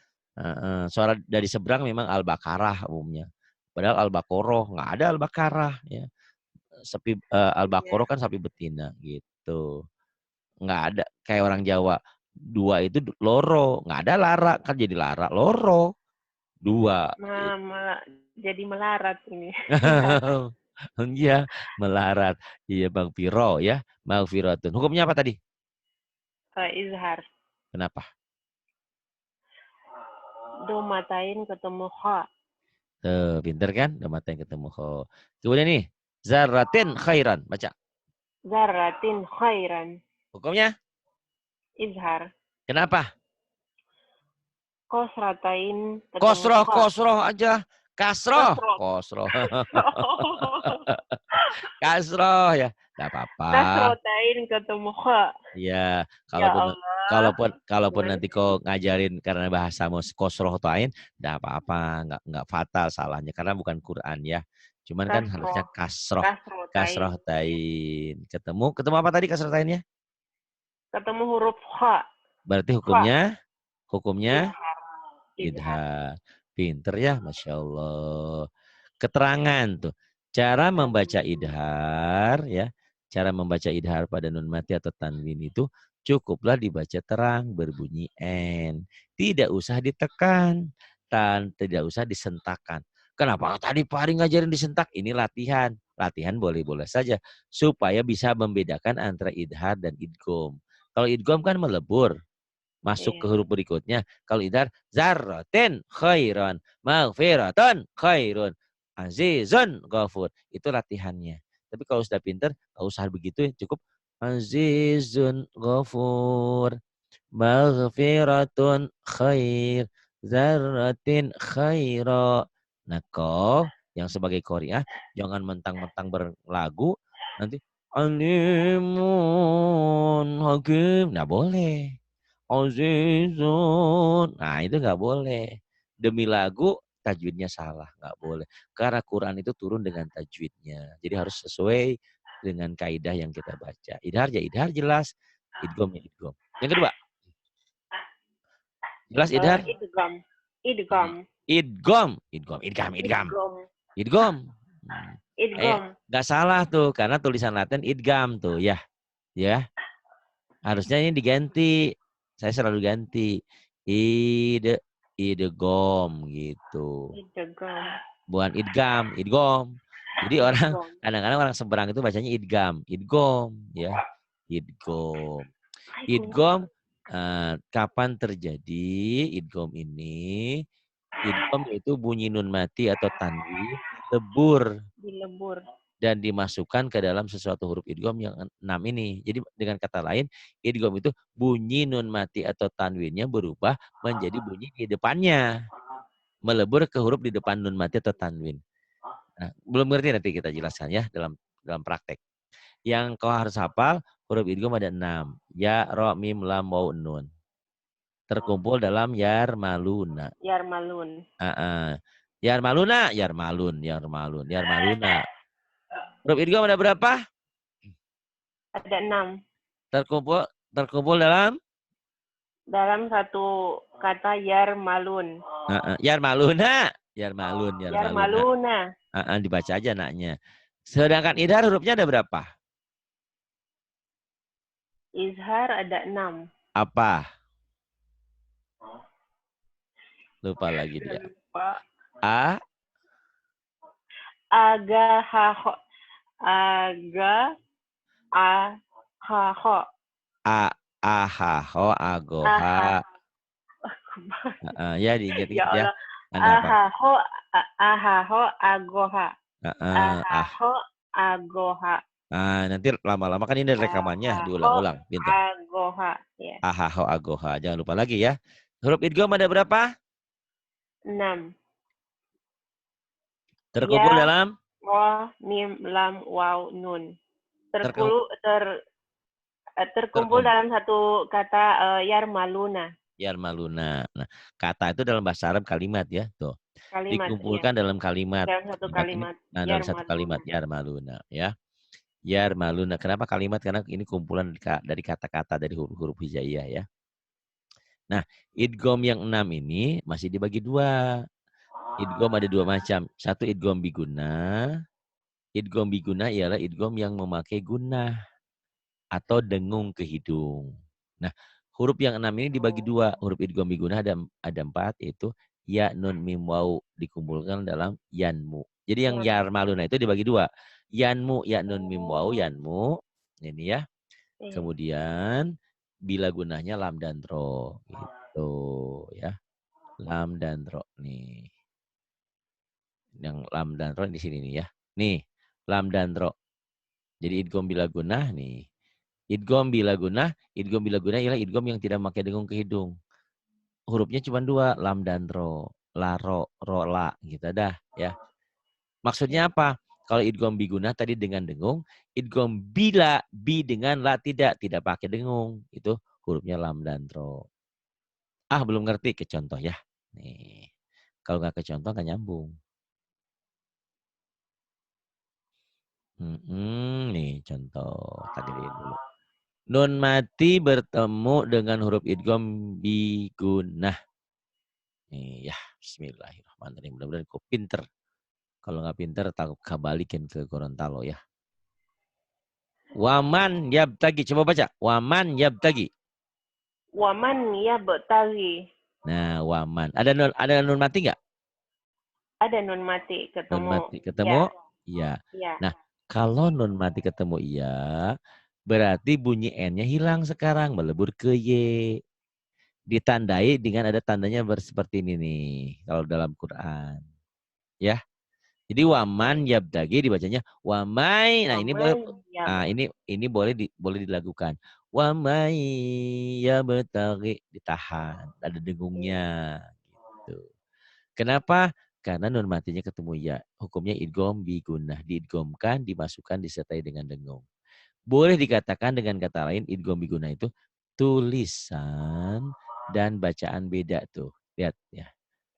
Suara dari seberang memang Al-Baqarah umumnya. Padahal Al-Baqarah nggak ada Al-Baqarah ya. Al-Baqarah kan sapi betina gitu. Nggak ada kayak orang Jawa. Dua itu loro, nggak ada lara kan jadi lara loro. Dua. Jadi melarat ini. Iya, melarat. Iya Bang Piro ya. Magfiratun. Hukumnya apa tadi? Izhar. Kenapa? Domatain ketemu kha. Tuh, pinter kan? Udah mata yang ketemu kho. Kemudian nih, zarratin khairan. Baca. Zarratin khairan. Hukumnya? Izhar. Kenapa? Kosratain ketemu Kosroh, kha. kosroh aja. Kasroh. Kasrot. Kosroh. Kasroh ya. Gak apa-apa. Kasrotain ketemu kha. Iya, Ya kalaupun Allah. kalaupun Gimana nanti sih? kau ngajarin karena bahasa kosroh atau ain, enggak apa-apa, enggak fatal salahnya karena bukan Quran ya. Cuman kan harusnya Kasroh. kasroh, Kasrotain. kasroh tain. Ketemu apa tadi kasroh tainnya? Ketemu huruf kha. Berarti Kha. hukumnya Izhar. Izhar. idhar. Pinter ya, Masya Allah. Keterangan tuh. Cara membaca idhar ya. Cara membaca idhar pada nun mati atau tanwin itu cukuplah dibaca terang berbunyi n. Tidak usah ditekan dan tidak usah disentakkan. Kenapa tadi Pak Ari ngajarin disentak? Ini latihan. Latihan boleh-boleh saja supaya bisa membedakan antara idhar dan idgom. Kalau idgom kan melebur masuk ke Iya. huruf berikutnya. Kalau idhar zarratin khairan, maghfiratun khairun, azizun ghafur. Itu latihannya. Tapi kalau sudah pinter, nggak usah begitu, cukup azizun ghafur, maghfiratun khair, zarratin khaira. Nah, kau yang sebagai Korea jangan mentang-mentang berlagu nanti alimun hakim. Nggak boleh. Azizun. Nah, itu nggak boleh. Demi lagu, tajwidnya salah. Nggak boleh. Karena Quran itu turun dengan tajwidnya. Jadi harus sesuai dengan kaidah yang kita baca. Idhar ya idhar jelas. Idgom ya idgom. Yang kedua. Jelas idhar? Idgam. Idgam. Idgom. Idgom. Idgam. Idgam. Idgam. Idgom. Hmm. Idgam. Nggak salah tuh. Karena tulisan Latin idgam tuh. Ya. Ya. Harusnya ini diganti. Saya selalu ganti. Idgom gitu. Idgam. Bukan idgam, idgom. Jadi orang Idgam. kadang-kadang orang seberang itu bacanya idgam, idgom ya. Idgom. Idgom kapan terjadi idgom ini? Idgom yaitu bunyi nun mati atau tanwin lebur Dilebur. dan dimasukkan ke dalam sesuatu huruf idgham yang 6 ini. Jadi dengan kata lain, idgham itu bunyi nun mati atau tanwinnya berubah menjadi bunyi di depannya. Melebur ke huruf di depan nun mati atau tanwin. Nah, belum ngerti nanti kita jelaskan ya dalam praktek. Yang kau harus hafal, huruf idgham ada 6. Ya, ro, mim, lam, waw, nun. Terkumpul dalam yarmaluna. Yarmalun. Yarmaluna, yarmaluna. Huruf idgham ada berapa? Ada 6. Terkumpul dalam satu kata yarmalun. yarmaluna. Yarmaluna. Dibaca aja naknya. Sedangkan idhar hurufnya ada berapa? Izhar ada 6. Apa? Lupa lagi dia. Lupa. Agahaho. Agoha. Ya diingat-ingat ya. Ahaho agoha. Ahaho agoha. Nanti lama-lama kan ini ada rekamannya, diulang-ulang. Pintar. Agoha. Ya. Ahaho agoha. Jangan lupa lagi ya. Huruf idgham ada berapa? 6. Terkumpul ya, dalam? Wa, mim, lam, waw, nun. Terkumpul dalam satu kata yarmaluna. Yarmaluna. Nah, kata itu dalam bahasa Arab kalimat ya. Tuh. Kalimat. Dikumpulkan dalam kalimat. Dalam satu kalimat. Dalam satu kalimat yarmaluna ya. Yarmaluna. Kenapa kalimat? Karena ini kumpulan dari kata-kata dari huruf-huruf hijaiyah ya. Nah, idgham yang 6 ini masih dibagi 2. Idgham ada 2 macam. Satu idgham biguna. Idgham biguna ialah idgham yang memakai gunnah atau dengung ke hidung. Nah, huruf yang 6 ini dibagi 2. Huruf idgham biguna ada 4, yaitu ya, nun, mim, waw dikumpulkan dalam yanmu. Jadi yang yarmaluna itu dibagi 2. Yanmu, ya, nun, mim, waw, yanmu. Ini ya. Kemudian bila gunanya lam dan ro gitu ya. Lam dan ro nih. Yang lam dan ro di sini nih ya. Nih, lam dan ro. Jadi idgham bila gunah nih. Idgham bila gunah ialah idgham yang tidak memakai dengung ke hidung. Hurufnya cuma dua, lam dan ro. La, ro, la. Gitu dah ya. Maksudnya apa? Kalau idgham biguna tadi dengan dengung, idgham bila bi dengan la tidak pakai dengung. Itu hurufnya lam dan ro. Ah, belum ngerti ke contoh ya. Nih. Kalau nggak ke contoh nggak nyambung. Nih contoh tadi dulu. Nun mati bertemu dengan huruf idgham bigunah. Nih ya, bismillahirrahmanirrahim. Mudah-mudahan kau pinter. Kalau nggak pinter, tak balikin ke Gorontalo ya. Waman yabtagi. Coba baca. Waman yabtagi. Waman yabtagi. Nah, waman. Ada nun mati nggak? Ada nun mati Nun ketemu. mati ketemu? Ya. Iya. Ya. Nah, kalau nun mati ketemu iya, berarti bunyi N-nya hilang sekarang. Melebur ke Y. Ditandai dengan ada tandanya seperti ini nih. Kalau dalam Quran. Ya. Jadi waman yabtagi dibacanya wamai. Nah, ini boleh Waman yab. ini boleh dilakukan. Wamai yabtagi ditahan. Ada dengungnya gitu. Kenapa? Karena nun matinya ketemu ya. Hukumnya idgham bigunah. Diidghamkan, dimasukkan, disertai dengan dengung. Boleh dikatakan dengan kata lain idgham bigunah itu tulisan dan bacaan beda tuh. Lihat ya.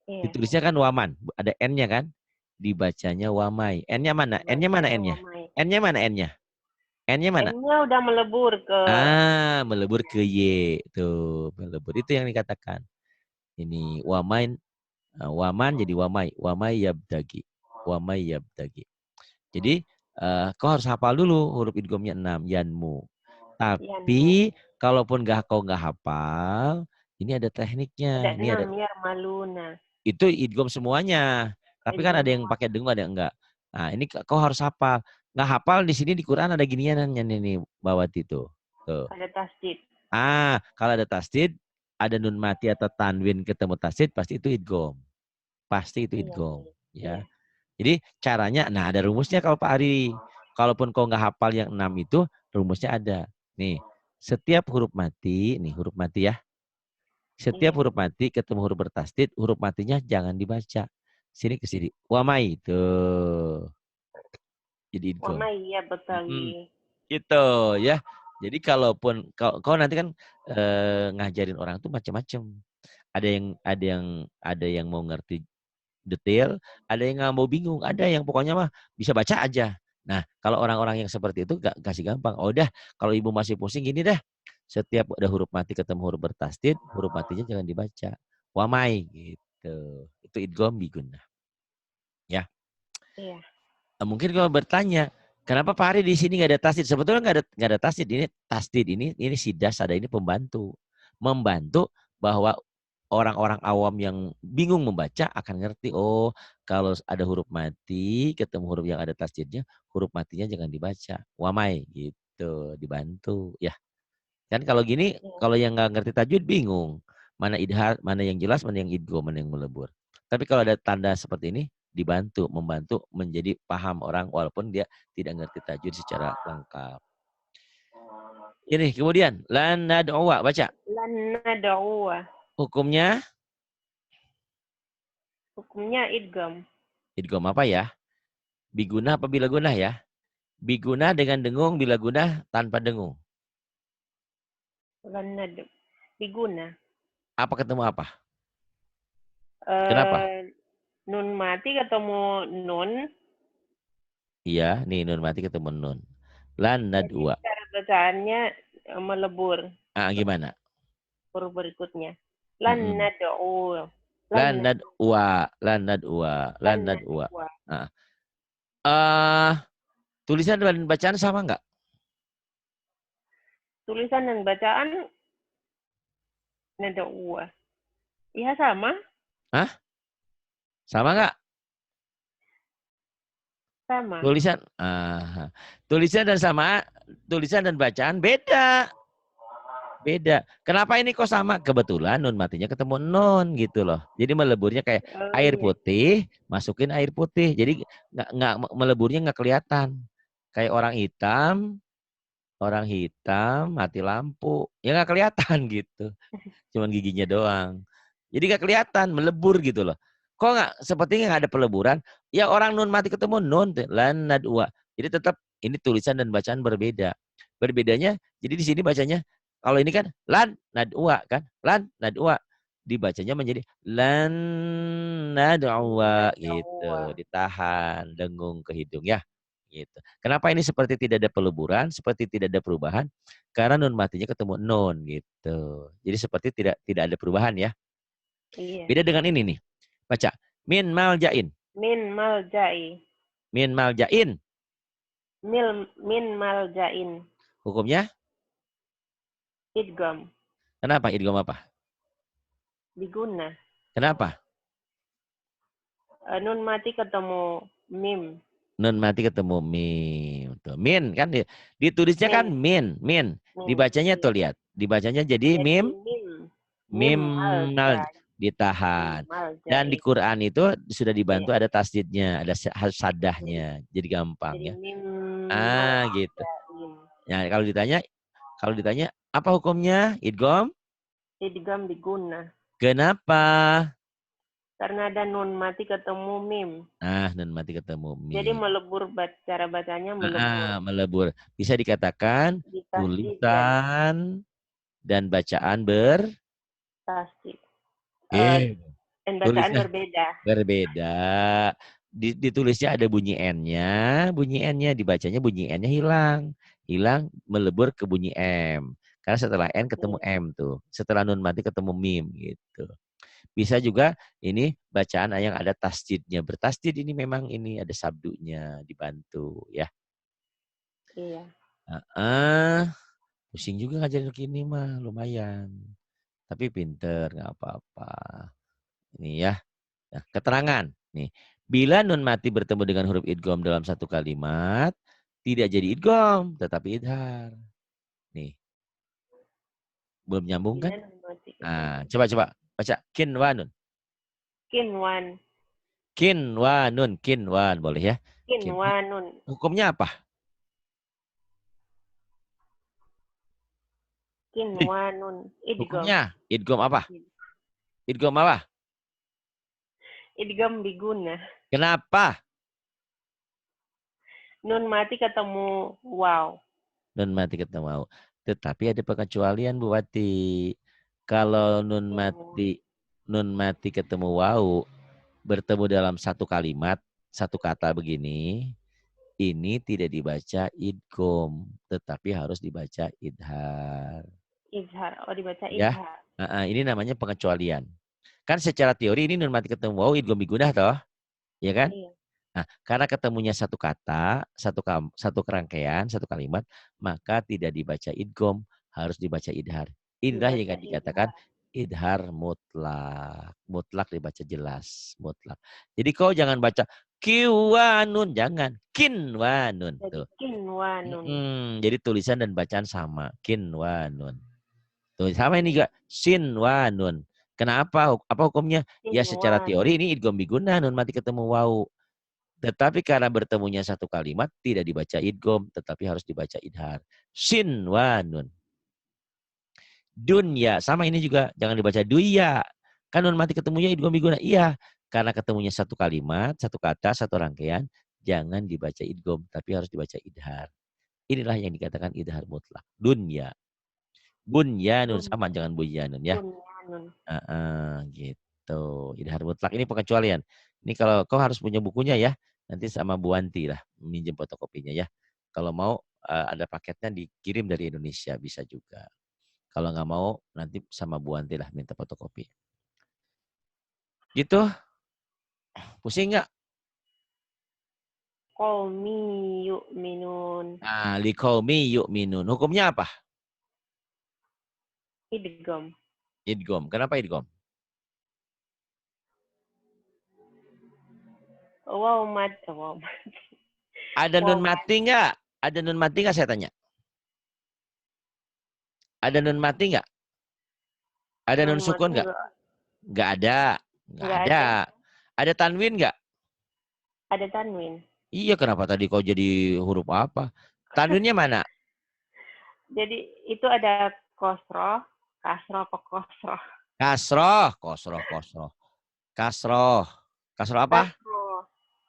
Iya. Ditulisnya kan waman. Ada N-nya kan? Dibacanya wamai. N-nya mana? N-nya mana Bacanya N-nya? wamai. N-nya mana N-nya? N-nya mana? N-nya udah melebur ke. Ah, melebur ke Y. Tuh, melebur. Itu yang dikatakan. Ini wamain. Waman jadi wamai. Wamai yabtagi. Wamai yabtagi. Jadi kau harus hafal dulu huruf idghamnya 6. Yanmu. Yanmu. Tapi kalaupun kau nggak hafal, ini ada tekniknya. Ada Ini ada 6 yarmaluna. itu idgham semuanya. Tapi kan Idgham ada yang semua. pakai dengung, ada yang enggak. Nah, ini kau harus hafal. Nggak hafal di sini di Quran ada ginian nih Bawati tuh. Tuh. Ada tasdid. Kalau ada tasdid, ada nun mati atau tanwin ketemu tasdid, pasti itu idgham. Pasti itu Iya. idgham, Iya. ya. Jadi caranya, nah ada rumusnya kalau Pak Ari. Kalaupun kau nggak hafal yang 6 itu, rumusnya ada. Nih, setiap huruf mati, nih huruf mati ya. Setiap Iya. huruf mati ketemu huruf bertasdid, huruf matinya jangan dibaca. Sini ke sini. Wamai tuh. Jadi idgham. Wamai yabtagi. Gitu ya. Jadi kalaupun kau nanti kan ngajarin orang tuh macam-macam. Ada yang mau ngerti detail, ada yang nggak mau bingung, ada yang pokoknya mah bisa baca aja. Nah, kalau orang-orang yang seperti itu gak kasih gampang. Oh udah, kalau ibu masih pusing gini dah. Setiap ada huruf mati ketemu huruf bertasdid, huruf matinya jangan dibaca. Wamai gitu. Itu idgham bigunah. Ya. Iya. Mungkin kalau bertanya, kenapa Pak Hari di sini nggak ada tasdid? Sebetulnya nggak ada tasdid. Ini tasdid ini sidas, ada ini pembantu. Membantu bahwa orang-orang awam yang bingung membaca akan ngerti. Oh, kalau ada huruf mati ketemu huruf yang ada tasdidnya, huruf matinya jangan dibaca. Wamai gitu, dibantu. Ya, kan kalau gini, Iya. kalau yang nggak ngerti tajwid bingung. Mana idhar, mana yang jelas, mana yang idgham, mana yang melebur. Tapi kalau ada tanda seperti ini, membantu menjadi paham orang walaupun dia tidak ngerti tajwid secara lengkap. Ini kemudian lan nad'uwa, baca. Lan nad'uwa. Hukumnya Hukumnya idgham. idgham apa ya? Biguna apa bila gunah ya? Biguna dengan dengung, bila gunah tanpa dengung. Lan nad. Biguna. Apa ketemu apa? Kenapa? Eh, nun mati ketemu nun. Iya, nih nun mati ketemu nun. Lan Jadi nad'uwa. cara bacaannya melebur Gimana? huruf berikutnya. Lan Mm-mm. nad'u. Lan Lan nad'uwa, lan nad'uwa, lan nad'uwa. nad'uwa. Nah, eh tulisan dan bacaan sama nggak? Tulisan dan bacaan nad'uwa. Iya sama. Hah? Sama nggak? Sama. Tulisan dan bacaan beda. Beda. Kenapa ini kok sama? Kebetulan nun matinya ketemu non gitu loh. Jadi meleburnya kayak Oh air iya. putih, masukin air putih. Jadi nggak meleburnya nggak kelihatan. Kayak orang hitam mati lampu, ya nggak kelihatan gitu. Cuman giginya doang. Jadi nggak kelihatan melebur gitu loh. Kok nggak sepertinya nggak ada peleburan? Ya orang nun mati ketemu nun lan nadua. Jadi tetap ini tulisan dan bacaan berbeda. Berbedanya jadi di sini bacanya kalau ini kan lan nadua kan lan nadua dibacanya menjadi lan nadua gitu, ditahan dengung ke hidung ya. Gitu. Kenapa ini seperti tidak ada peleburan, seperti tidak ada perubahan? Karena nun matinya ketemu nun gitu. Jadi seperti tidak ada perubahan ya. Iya. Beda dengan ini nih. Baca. Min maljain. Min maljai. Min maljain. Min maljain. Hukumnya? Idgom. Kenapa? Idgham apa? Diguna. Kenapa? Nun mati ketemu mim. Nun mati ketemu mim. Tuh, min kan ditulisnya kan Min. min. Min. Dibacanya Iya. tuh lihat. Dibacanya jadi Jadi mim. mim. Mim Mim maljai. Mim ditahan. Dan di maljai. Quran itu sudah Iya. dibantu ada tasdidnya, ada Jadi, sadahnya. Jadi gampang jadi ya. mim Gitu. maljain. Nah, kalau ditanya apa hukumnya? Idgham? Idgom diguna. Kenapa? Karena ada nun mati ketemu mim. Nah, nun mati ketemu Jadi mim. melebur, cara bacanya melebur. Melebur. Bisa dikatakan Di tasdid dan tulisan dan bacaan tasdid. eh, Dan bacaan tulisnya berbeda. berbeda. Ditulisnya ada bunyi N-nya dibacanya bunyi N-nya hilang. Hilang melebur ke bunyi M. Karena setelah N ketemu Iya. M tuh. Setelah nun mati ketemu mim gitu. Bisa juga ini bacaan yang ada tasdidnya. Bertasdid ini memang ini ada sabdunya dibantu ya. Iya. Pusing juga ngajarin gini mah lumayan. Tapi pinter nggak apa-apa. Ini ya. Nah, keterangan nih. Bila nun mati bertemu dengan huruf idgham dalam satu kalimat, tidak jadi idgham, tetapi idhar. Nih, belum nyambung kan? Bila nun mati ketemu. Ah, coba baca kinwanun. Kinwan. Kinwanun boleh ya. Kinwan. Kinwanun. Hukumnya apa? Kinwanun. Idgom. Hukumnya idgham apa? Idgham apa? Idgom diguna. Kenapa? Nun mati ketemu wow. Nun mati ketemu mau. Tetapi ada pengecualian Bu Wati. Kalau nun mati ketemu wau bertemu dalam satu kalimat, satu kata begini, ini tidak dibaca idgham, tetapi harus dibaca idhar. Izhar. Oh, dibaca Ya, izhar. ini namanya pengecualian. Kan secara teori ini nun mati ketemu wau idgham bigudah toh, ya kan? Iya. Nah, karena ketemunya satu kata, satu kerangkaian, satu kalimat, maka tidak dibaca idgham, harus dibaca idhar. Inilah Dibaca yang dikatakan izhar. idhar mutlak. Mutlak dibaca jelas, mutlak. Jadi kau jangan baca kiwanun, jangan kinwanun. Jadi Tuh. kinwanun. Jadi tulisan dan bacaan sama, kinwanun. Tuh, sama ini juga sinwanun. Kenapa? Apa hukumnya? Ya secara Kinwanun. teori ini idgham biguna nun mati ketemu wau. Tetapi karena bertemunya satu kalimat tidak dibaca idgham, tetapi harus dibaca idhar. Shin wa nun. Dunya sama ini juga jangan dibaca duya. Kan nun mati ketemunya idgham biguna. Iya, karena ketemunya satu kalimat, satu kata, satu rangkaian, jangan dibaca idgham, tapi harus dibaca idhar. Inilah yang dikatakan idhar mutlak. Dunya. Bunyanun sama Dunya. jangan bunyanun ya. Bunyanun. Gitu. Idhar mutlak ini pengecualian. Ini kalau kau harus punya bukunya ya. Nanti sama Bu Wanti lah minjem fotokopinya ya. Kalau mau ada paketnya dikirim dari Indonesia bisa juga. Kalau nggak mau nanti sama Bu Wanti lah minta fotokopi. Gitu. Pusing nggak? Qaumi yu'minun. Nah, liqaumi yu'minun. Hukumnya apa? Idgham. Idgham. Kenapa idgham? Wow mat. Wow mat. Ada Wow nun mat. mati nggak? Ada nun mati nggak saya tanya? Ada nun mati nggak? Ada Nun nun mati sukun nggak? enggak, Nggak ada. Nggak enggak ada. ada. Ada tanwin nggak? Ada tanwin. Iya, kenapa tadi kau jadi huruf apa? Tanwinnya mana? Jadi itu ada kosro, kasro apa kosro? Kasroh, kosroh, kosroh. Kasroh. Kasroh apa? Kasro.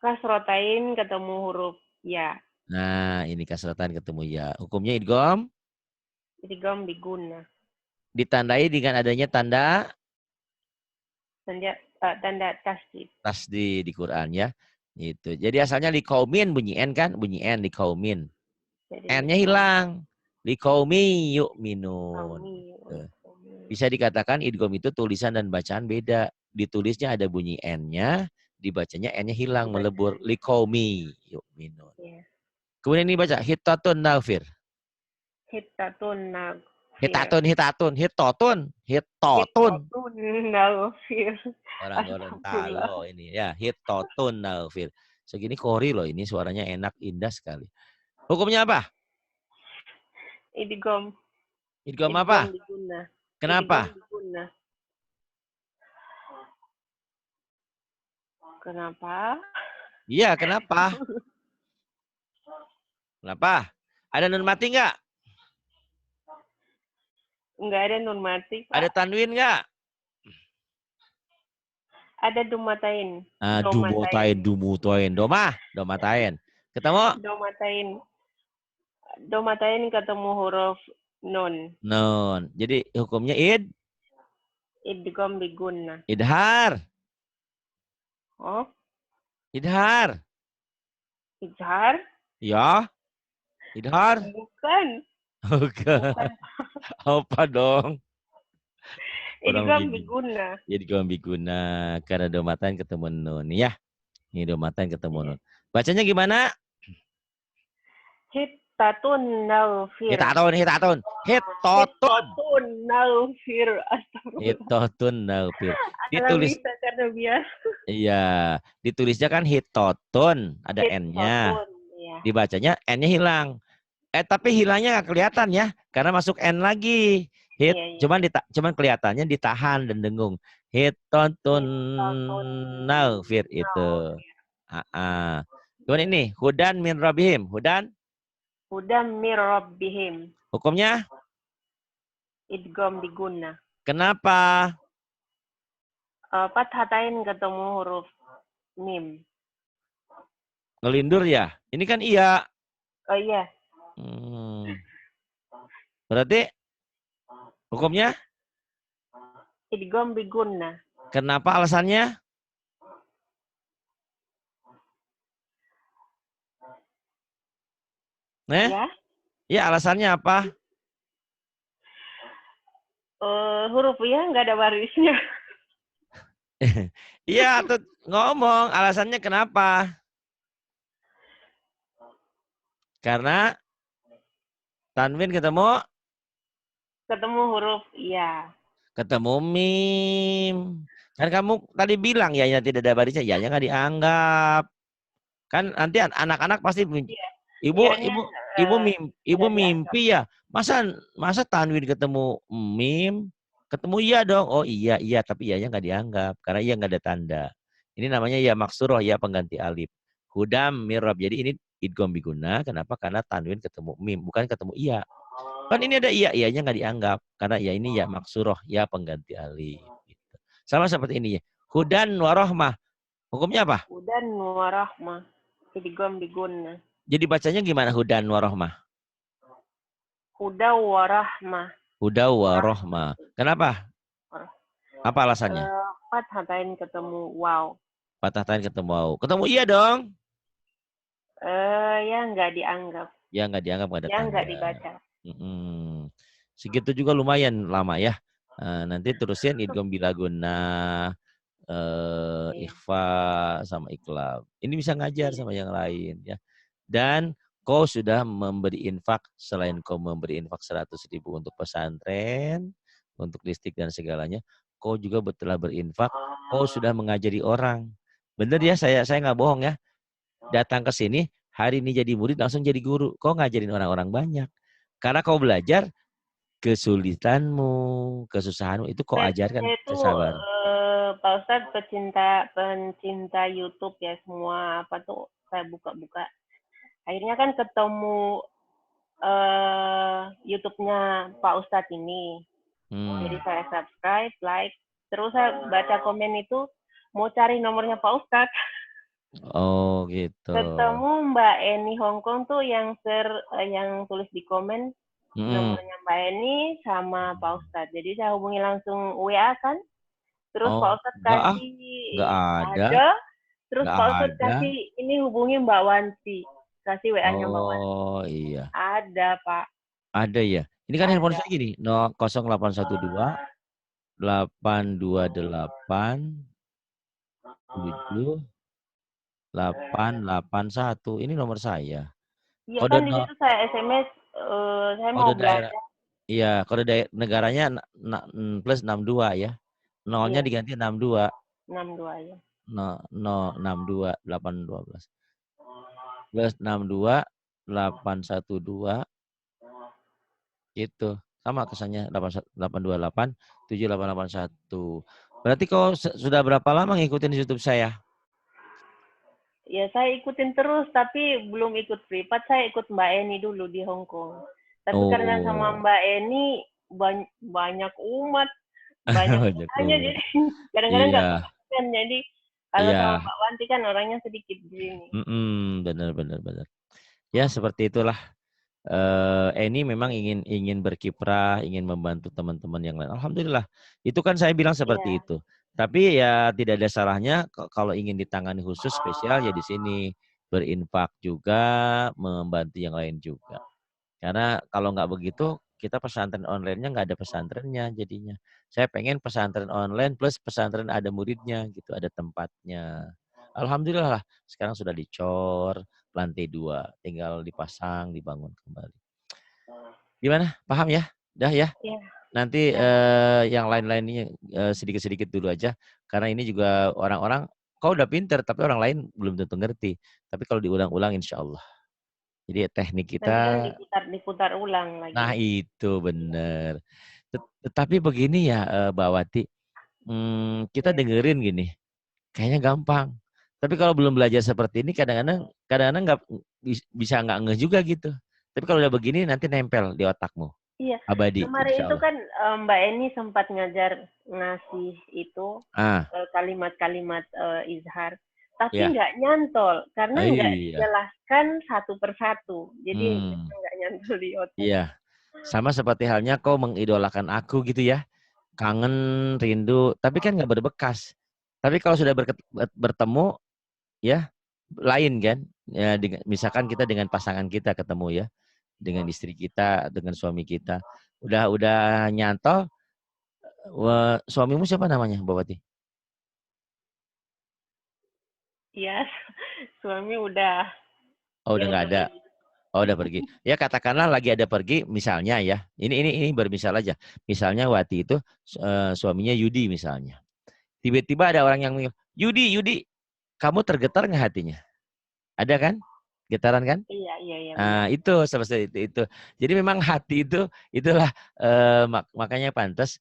Kasrotain ketemu huruf ya. Nah, ini kasrotan ketemu ya. Hukumnya idgham Idgham diguna. ditandai dengan adanya tanda Tanda tasdid. tasdid di Quran ya. Itu. Jadi asalnya likaumin bunyi N kan? Bunyi N likaumin. Jadi N-nya hilang. Likaumi yu'minun. kami. Tuh. Bisa dikatakan idgham itu tulisan dan bacaan beda. Ditulisnya ada bunyi N-nya, dibacanya N-nya hilang, melebur. Likaumi yu'minun. Ya. Kemudian ini baca hitatun nafir. Hitatun nagfir. Hitatun, hitatun, hitotun, hitotun. Hitatun nagfir. Orang Astagfirullah. Gorontalo ini ya, hitotun nafir. Segini kori loh ini suaranya enak, indah sekali. Hukumnya apa? Idgham. Idgham Idgham apa? diguna. Idgham Kenapa? diguna. Kenapa? Iya, kenapa? Kenapa? Ada nun mati nggak? Enggak ada nun mati, Ada Pak. tanwin nggak? Ada dumatain. Dumotain, dumutoin. Domatain. Ketemu? Domatain. Domatain ketemu huruf nun. Nun. Jadi hukumnya Idgham diguna. idhar. Oh, Idhar. izhar? Ya, idhar. Bukan. Oke. Bukan. Apa dong? Kurang Idgham bingung. diguna. Jadi guna karena domatan ketemu nun ya. Ini domatan ketemu nun. Bacanya gimana? Hittatun nagfir. Hitatun, hitatun, hitotun. Hittatun nagfir. Astagfirullah. Hitotun nafir. Alam Ditulis, bisa karena biasa. iya, ditulisnya kan hitotun, ada N-nya. Hittatun. Ya. Dibacanya N-nya hilang. Tapi hilangnya nggak kelihatan ya, karena masuk N lagi. Hit, Iya, iya. cuman kelihatannya ditahan dan dengung. Hitotun Hittatun nafir itu. Kemudian ini hudan min rabbihim. Hudam mir rabbihim. Hukumnya Idgham diguna. kenapa? Fathatain ketemu huruf mim. Ngelindur ya? Ini kan iya. Oh iya. Berarti hukumnya Idgham diguna. kenapa alasannya? Ya. Ya alasannya apa? Huruf ya nggak ada barisnya. Iya, tuh ngomong alasannya kenapa? Karena tanwin ketemu Huruf ya. ketemu mim. Kan kamu tadi bilang ya tidak ada barisnya, ya nggak dianggap. Kan nanti anak-anak pasti Iya. ibu Ianya, ibu mimpi ya. Masa tanwin ketemu mim, ketemu iya dong. Oh iya tapi iyanya nggak dianggap karena iya nggak ada tanda. Ini namanya ya maksuroh ya pengganti alif. Hudam mirab. Jadi ini idgham biguna. Kenapa? Karena tanwin ketemu mim, bukan ketemu iya. Kan ini ada iyanya nggak dianggap karena ya ini ya maksuroh ya pengganti alif. Gitu. Sama seperti ini ya. Hudan warohmah. Hukumnya apa? Hudan warahmah. Idgham diguna. Jadi bacanya gimana hudan warohmah? Huda warahmah. Huda warohmah. Kenapa? Apa alasannya? Fathatain ketemu wow. Patah tangan ketemu wow. Ketemu iya dong. Ya nggak dianggap. Ya nggak dianggap nggak ada Ya tanda. nggak dibaca. Segitu juga lumayan lama ya. Nanti terusin idgham bilaguna, ikhfa sama iklab. Ini bisa ngajar sama yang lain ya. Dan kau sudah memberi infak selain kau memberi infak 100.000 untuk pesantren, untuk listrik dan segalanya, kau juga telah berinfak. Kau sudah mengajari orang. Bener ya, saya nggak bohong ya. Datang ke sini hari ini jadi murid langsung jadi guru. Kau ngajarin orang-orang banyak. Karena kau belajar kesulitanmu, kesusahanmu itu kau ajarkan Saya itu sabar. Pak Ustadz pencinta YouTube ya, semua apa tuh saya buka-buka. Akhirnya kan ketemu YouTube-nya Pak Ustadz ini. Jadi Hmm. saya subscribe, like, terus saya baca komen itu mau cari nomornya Pak Ustadz. Oh gitu. Ketemu Mbak Eni Hongkong tuh yang tulis di komen Hmm. nomornya Mbak Eni sama Pak Ustadz. Jadi saya hubungi langsung WA kan. Terus Oh Pak Ustadz enggak ah, kasih enggak ada, ada. Terus enggak Pak Ustadz ada. kasih ini hubungi Mbak Wanti. Kasih WA-nya Mbak Wanti. Oh iya, Ada Pak, ada ya. Ini kan handphone ada. saya gini, 0812 828 7881. Ini nomor saya. Iya Kode kan di no, situ saya SMS, saya mau kode daerah. belajar. Iya, kode negaranya plus 62 ya. Nolnya Iya, diganti 62. 62 ya. No, no 62 812. Plus 62 812 itu. Sama kesannya 828 7881. Berarti kau sudah berapa lama ngikutin YouTube saya? Ya saya ikutin terus, tapi belum ikut privat. Saya ikut Mbak Eni dulu di Hong Kong. Tapi karena sama Oh, Mbak Eni banyak umat, banyak banyak tanya, umat. jadi kadang-kadang nggak Iya, konsisten. Jadi kalau sama iya. Mbak Wanti kan orangnya sedikit di sini. Benar, benar, benar. Ya seperti itulah. Eni memang ingin berkiprah, ingin membantu teman-teman yang lain. Alhamdulillah. Itu kan saya bilang seperti Iya, itu. Tapi ya tidak ada salahnya kalau ingin ditangani khusus spesial ya di sini berinfak juga, membantu yang lain juga. Karena kalau nggak begitu kita pesantren online-nya nggak ada pesantrennya jadinya. Saya pengen pesantren online plus pesantren ada muridnya gitu, ada tempatnya. Alhamdulillah lah, sekarang sudah dicor lantai 2, tinggal dipasang, dibangun kembali. Gimana? Paham ya? Dah ya. iya, Nanti iya. yang lain-lainnya sedikit-sedikit dulu aja. Karena ini juga orang-orang, kau udah pinter, tapi orang lain belum tentu ngerti. Tapi kalau diulang-ulang insya Allah. Jadi teknik Nanti kan kita, diputar ulang nah lagi. itu bener. Tetapi begini ya Mbak Wati, kita Iya. dengerin gini, kayaknya gampang. Tapi kalau belum belajar seperti ini, kadang-kadang nggak bisa nggak ngeh juga gitu. Tapi kalau udah begini nanti nempel di otakmu, Iya, abadi, kemarin insya itu Allah. kan Mbak Eni sempat ngasih itu Ah, kalimat-kalimat izhar, tapi ya, nggak nyantol karena nggak iya, dijelaskan satu persatu, jadi hmm, nggak nyantol di otak. iya. Sama seperti halnya kau mengidolakan aku gitu ya, kangen, rindu, tapi kan nggak berbekas. Tapi kalau sudah bertemu, ya lain kan. Ya, misalkan kita dengan pasangan kita ketemu ya, dengan istri kita, dengan suami kita, udah nyantol. Suamimu siapa namanya, Mbak Wati? Iya, suami udah Oh, udah ya nggak udah ada. pergi. Oh, udah pergi. Ya katakanlah lagi ada pergi, misalnya ya. Ini bermisal aja. Misalnya Wati itu suaminya Yudi misalnya. Tiba-tiba ada orang yang bilang, Yudi, Yudi, kamu tergetar nggak hatinya? Ada kan? Getaran kan? Iya iya iya benar. Nah, itu seperti itu. Jadi memang hati itu itulah makanya pantas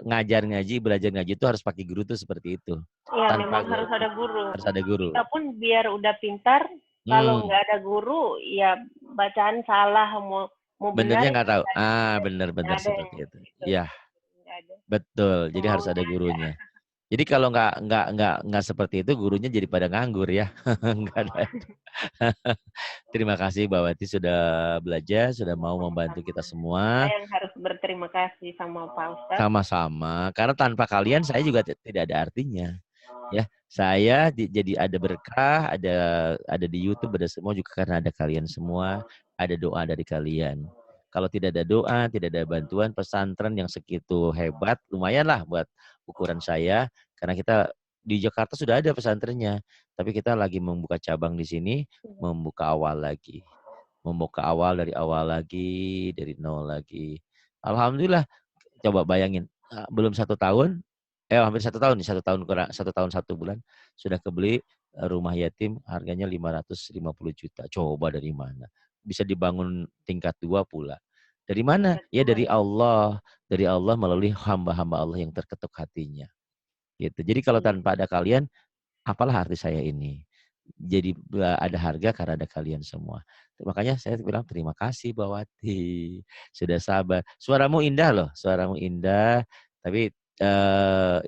ngajar ngaji, belajar ngaji itu harus pakai guru tuh seperti itu. Iya Tanpa memang guru harus ada guru. harus ada guru. Kita pun biar udah pintar, kalau Hmm, nggak ada guru, ya bacaan salah, mau benar benernya nggak nggak tahu. ada, Ah, nggak bener-bener ada yang seperti itu. gitu, Iya, nggak ada. betul. Jadi harus ada Maunya aja. gurunya. Jadi kalau nggak seperti itu, gurunya jadi pada nganggur ya. Nggak ada. Terima kasih Mbak Wati sudah belajar, sudah mau membantu Sama-sama. kita Saya semua. yang harus berterima kasih sama Pak Ustadz. Sama-sama. Karena tanpa kalian saya juga tidak ada artinya. Ya, saya jadi ada berkah, ada di YouTube, ada semua juga karena ada kalian semua, ada doa dari kalian. Kalau tidak ada doa, tidak ada bantuan pesantren yang segitu hebat, lumayanlah buat ukuran saya. Karena kita di Jakarta sudah ada pesantrennya, tapi kita lagi membuka cabang di sini, membuka awal lagi, membuka awal lagi, dari nol lagi. Alhamdulillah, coba bayangin, belum 1 tahun, hampir 1 tahun nih, 1 tahun kurang, 1 tahun 1 bulan sudah kebeli rumah yatim harganya 550 juta. Coba dari mana? Bisa dibangun tingkat 2 pula. Dari mana? Berkat Ya dari Tuhan. Allah. Dari Allah melalui hamba-hamba Allah yang terketuk hatinya. Gitu. Jadi kalau Iya. tanpa ada kalian, apalah arti saya ini? Jadi ada harga karena ada kalian semua. Makanya saya bilang terima kasih Bawati. Sudah sabar. Suaramu indah loh, suaramu indah. Tapi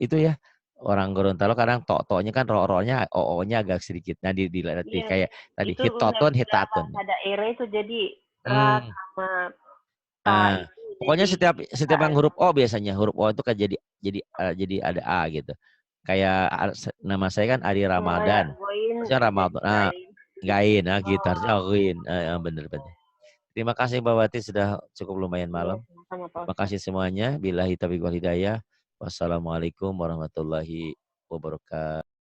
itu ya, orang Gorontalo kadang tok-toknya kan ro-ro-nya, o-nya agak sedikit. Nah dilatih Iya, kayak tadi itu hitoton, udah hitatun. bahasa daerah itu jadi ra Hmm. sama ta Nah, itu pokoknya jadi setiap yang huruf O biasanya huruf O itu kan jadi ada A gitu. Kayak nama saya kan Adi kayak Ramadan. goin Harusnya jadi Ramadan. Nah, lain. gain, nah gitu harusnya Oh, Win. Bener-bener. Terima kasih Mbak Wati sudah cukup lumayan iya, malam. sama Pak Terima Ustadz. kasih semuanya. Billahi taufiq wal hidayah. Wassalamualaikum warahmatullahi wabarakatuh.